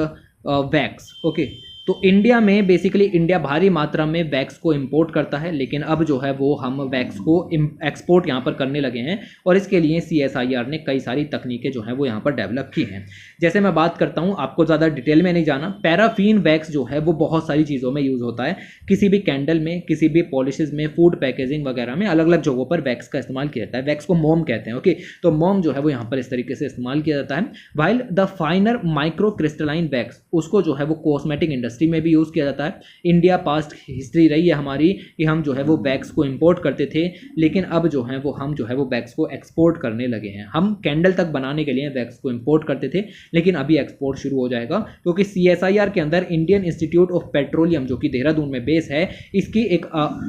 wax. Okay, तो इंडिया में बेसिकली इंडिया भारी मात्रा में वैक्स को इंपोर्ट करता है, लेकिन अब जो है वो हम वैक्स को एक्सपोर्ट यहाँ पर करने लगे हैं, और इसके लिए CSIR ने कई सारी तकनीकें जो हैं वो यहाँ पर डेवलप की हैं। जैसे मैं बात करता हूँ, आपको ज़्यादा डिटेल में नहीं जाना, पैराफिन वैक्स जो है वो बहुत सारी चीज़ों में यूज़ होता है। किसी भी कैंडल में, किसी भी पॉलिशेज में, फूड पैकेजिंग वगैरह में अलग अलग जगहों पर वैक्स का इस्तेमाल किया जाता है। वैक्स को मोम कहते हैं। ओके, तो मोम जो है वो यहाँ पर इस तरीके से इस्तेमाल किया जाता है। While the फाइनर micro crystalline wax, उसको जो है वो कॉस्मेटिक इंडस्ट्री में भी यूज़ किया जाता है। इंडिया पास्ट हिस्ट्री रही है हमारी कि हम जो है वो वैक्स को इंपोर्ट करते थे, लेकिन अब जो है वो हम जो है वो वैक्स को एक्सपोर्ट करने लगे हैं। हम कैंडल तक बनाने के लिए वैक्स को इंपोर्ट करते थे, लेकिन अभी एक्सपोर्ट शुरू हो जाएगा, क्योंकि CSIR के अंदर इंडियन इंस्टीट्यूट ऑफ पेट्रोलियम जो कि देहरादून में बेस है, इसकी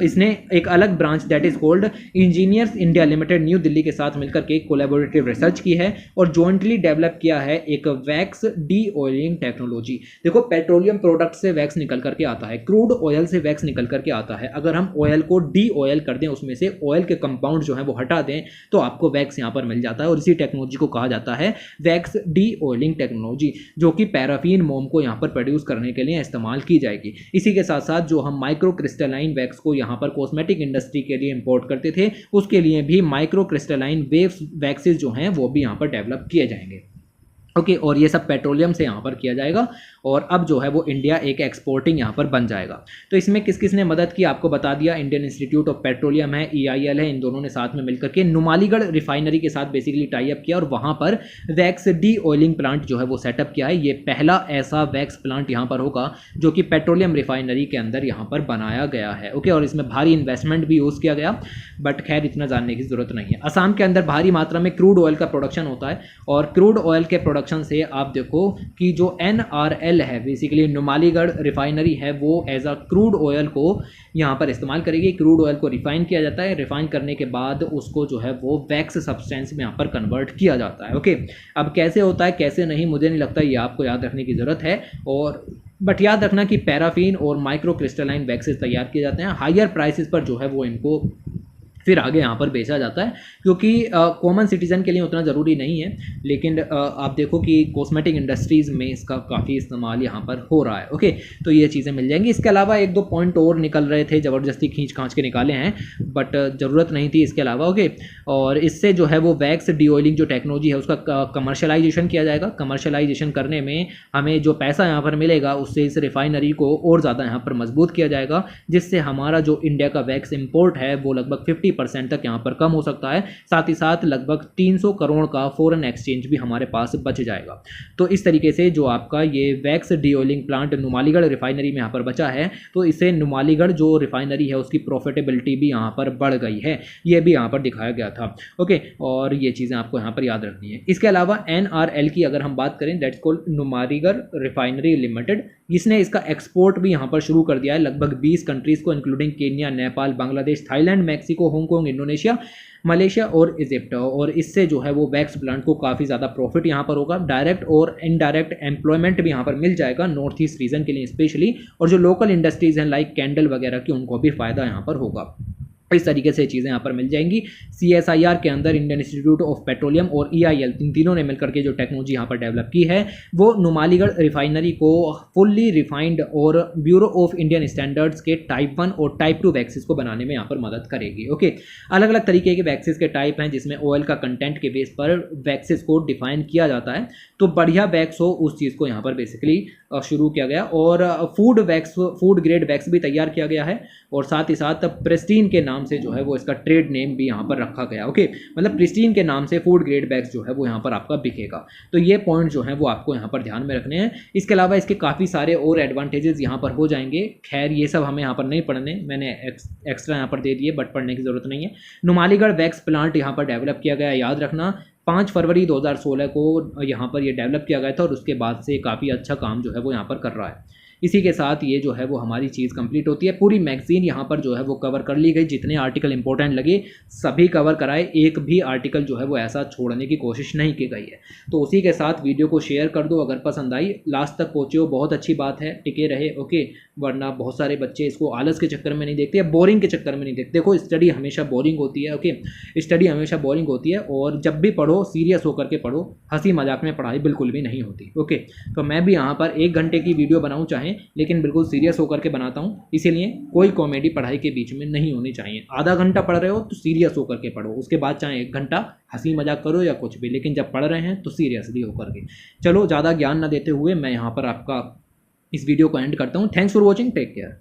इसने एक अलग branch that is called engineers India limited new Delhi के साथ मिलकर के कोलैबोरेटिव रिसर्च की है और जॉइंटली डेवलप किया है एक वैक्स डी ऑयलिंग टेक्नोलॉजी। देखो, पेट्रोलियम प्रोडक्ट से वैक्स निकल करके आता है, क्रूड ऑयल से वैक्स निकल करके आता है। अगर हम ऑयल को डी ऑयल कर दें, उसमें से ऑयल के कंपाउंड जो है वो हटा दें, तो आपको वैक्स यहाँ पर मिल जाता है, और इसी टेक्नोलॉजी को कहा जाता है वैक्स डी ऑयलिंग टेक्नोलॉजी, जो कि पैराफिन मोम को यहाँ पर प्रोड्यूस करने के लिए इस्तेमाल की जाएगी। इसी के साथ साथ जो हम माइक्रो क्रिस्टलाइन वैक्स को यहाँ पर कॉस्मेटिक इंडस्ट्री के लिए इंपोर्ट करते थे, उसके लिए भी माइक्रो क्रिस्टलाइन वेव्स वैक्सेस जो हैं वो भी यहाँ पर डेवलप किए जाएंगे। ओके और ये सब पेट्रोलियम से यहाँ पर किया जाएगा और अब जो है वो इंडिया एक एक्सपोर्टिंग यहाँ पर बन जाएगा। तो इसमें किस किस ने मदद की आपको बता दिया, इंडियन इंस्टीट्यूट ऑफ पेट्रोलियम है, EIL है, इन दोनों ने साथ में मिलकर के नुमालीगढ़ रिफाइनरी के साथ बेसिकली टाई अप किया और वहाँ पर वैक्स डी ऑयलिंग प्लांट जो है वो सेटअप किया है। ये पहला ऐसा वैक्स प्लांट यहाँ पर होगा जो कि पेट्रोलियम रिफाइनरी के अंदर यहाँ पर बनाया गया है। ओके और इसमें भारी इन्वेस्टमेंट भी यूज़ किया गया, बट खैर इतना जानने की ज़रूरत नहीं है। असम के अंदर भारी मात्रा में क्रूड ऑयल का प्रोडक्शन होता है और क्रूड ऑयल के प्रोडक्शन से आप देखो कि जो NRL है बेसिकली नुमालीगढ़ रिफाइनरी है वो एज अ क्रूड ऑयल को यहाँ पर इस्तेमाल करेगी। क्रूड ऑयल को रिफाइन किया जाता है, रिफाइन करने के बाद उसको जो है वो वैक्स सब्सटेंस में यहाँ पर कन्वर्ट किया जाता है। ओके अब कैसे होता है कैसे नहीं मुझे नहीं लगता ये आपको याद रखने की ज़रूरत है, और बट याद रखना कि पैराफिन और माइक्रो क्रिस्टलाइन वैक्सेस तैयार किए जाते हैं हायर प्राइसेस पर जो है वो इनको फिर आगे यहाँ पर बेचा जाता है, क्योंकि कॉमन सिटीज़न के लिए उतना ज़रूरी नहीं है, लेकिन आप देखो कि कॉस्मेटिक इंडस्ट्रीज़ में इसका काफ़ी इस्तेमाल यहाँ पर हो रहा है। ओके तो ये चीज़ें मिल जाएंगी। इसके अलावा एक दो पॉइंट और निकल रहे थे, ज़बरदस्ती खींच खांच के निकाले हैं, बट ज़रूरत नहीं थी इसके अलावा। ओके और इससे जो है वो वैक्स डी ऑयलिंग जो टेक्नोलॉजी है उसका कमर्शलाइजेशन किया जाएगा। कमर्शलाइजेशन करने में हमें जो पैसा यहाँ पर मिलेगा उससे इस रिफाइनरी को और ज़्यादा यहाँ पर मजबूत किया जाएगा, जिससे हमारा जो इंडिया का वैक्स इम्पोर्ट है वो लगभग 50% तक यहाँ पर कम हो सकता है। साथ ही साथ लगभग 300 करोड़ का फॉरेन एक्सचेंज भी हमारे पास बच जाएगा। तो इस तरीके से जो आपका ये wax D oiling plant Numaligarh refinery में यहाँ पर बचा है, तो इससे नुमालीगढ़ जो रिफाइनरी है उसकी प्रॉफिटेबिलिटी भी यहाँ पर बढ़ गई है, ये भी यहाँ पर दिखाया गया था। ओके और ये चीज़ें आपको यहाँ पर याद रखनी है। इसके अलावा NRL की अगर हम बात करें, that's called Numaligarh refinery limited, इसने इसका एक्सपोर्ट भी यहाँ पर शुरू कर दिया है लगभग 20 कंट्रीज़ को, including Kenya, Nepal, Bangladesh, Thailand, Mexico, Hong Kong, Indonesia, Malaysia और इजिप्ट। और इससे जो है वो वैक्स प्लांट को काफ़ी ज़्यादा प्रॉफिट यहाँ पर होगा। डायरेक्ट और इनडायरेक्ट एम्प्लॉयमेंट भी यहाँ पर मिल जाएगा नॉर्थ ईस्ट रीजन के लिए स्पेशली, और जो लोकल इंडस्ट्रीज़ हैं लाइक कैंडल वगैरह की उनको भी फ़ायदा यहाँ पर होगा। इस तरीके से चीज़ें यहाँ पर मिल जाएंगी। CSIR के अंदर इंडियन इंस्टीट्यूट ऑफ पेट्रोलियम और EIL इन तीनों ने मिलकर के जो टेक्नोलॉजी यहाँ पर डेवलप की है वो नुमालीगढ़ रिफाइनरी को फुल्ली रिफाइंड और ब्यूरो ऑफ इंडियन स्टैंडर्ड्स के टाइप 1 और टाइप 2 वैक्सीज को बनाने में यहाँ पर मदद करेगी। ओके अलग अलग तरीके के वैक्सीज के टाइप हैं जिसमें ऑयल का कंटेंट के बेस पर वैक्सीज को डिफाइन किया जाता है। तो बढ़िया वैक्स हो उस चीज़ को यहाँ पर बेसिकली शुरू किया गया, और फूड ग्रेड वैक्स भी तैयार किया गया है, और साथ ही साथ प्रेस्टीन के नाम से जो है वो इसका ट्रेड नेम भी यहाँ पर रखा गया। ओके मतलब प्रेस्टीन के नाम से फूड ग्रेड वैक्स जो है वो यहाँ पर आपका बिकेगा। तो ये पॉइंट जो है वो आपको यहाँ पर ध्यान में रखने हैं। इसके अलावा इसके काफ़ी सारे और एडवांटेजेस यहाँ पर हो जाएंगे। खैर ये सब हमें यहाँ पर नहीं पढ़ने, मैंने एक्स्ट्रा यहाँ पर दे दिए, बट पढ़ने की ज़रूरत नहीं है। नुमालीगढ़ वैक्स प्लांट यहाँ पर डेवलप किया गया, याद रखना 5 फरवरी 2016 को यहाँ पर ये डेवलप किया गया था, और उसके बाद से काफ़ी अच्छा काम जो है वो यहाँ पर कर रहा है। इसी के साथ ये जो है वो हमारी चीज़ कंप्लीट होती है। पूरी मैगजीन यहाँ पर जो है वो कवर कर ली गई, जितने आर्टिकल इंपॉर्टेंट लगे सभी कवर कराए, एक भी आर्टिकल जो है वो ऐसा छोड़ने की कोशिश नहीं की गई है। तो उसी के साथ वीडियो को शेयर कर दो अगर पसंद आई, लास्ट तक पहुँचे हो बहुत अच्छी बात है, टिके रहे। ओके वरना बहुत सारे बच्चे इसको आलस के चक्कर में नहीं देखते या बोरिंग के चक्कर में नहीं देखते। देखो स्टडी हमेशा बोरिंग होती है। ओके स्टडी हमेशा बोरिंग होती है, और जब भी पढ़ो सीरियस होकर के पढ़ो, हंसी मजाक में पढ़ाई बिल्कुल भी नहीं होती। ओके तो मैं भी यहाँ पर 1 घंटे की वीडियो बनाऊँ चाहें, लेकिन बिल्कुल सीरियस होकर के बनाता हूँ, इसीलिए कोई कॉमेडी पढ़ाई के बीच में नहीं होनी चाहिए। आधा घंटा पढ़ रहे हो तो सीरियस होकर के पढ़ो, उसके बाद चाहे 1 घंटा हंसी मजाक करो या कुछ भी, लेकिन जब पढ़ रहे हैं तो सीरियसली होकर के। चलो ज़्यादा ज्ञान ना देते हुए मैं यहाँ पर आपका इस वीडियो को एंड करता हूँ। Thanks for watching, take care.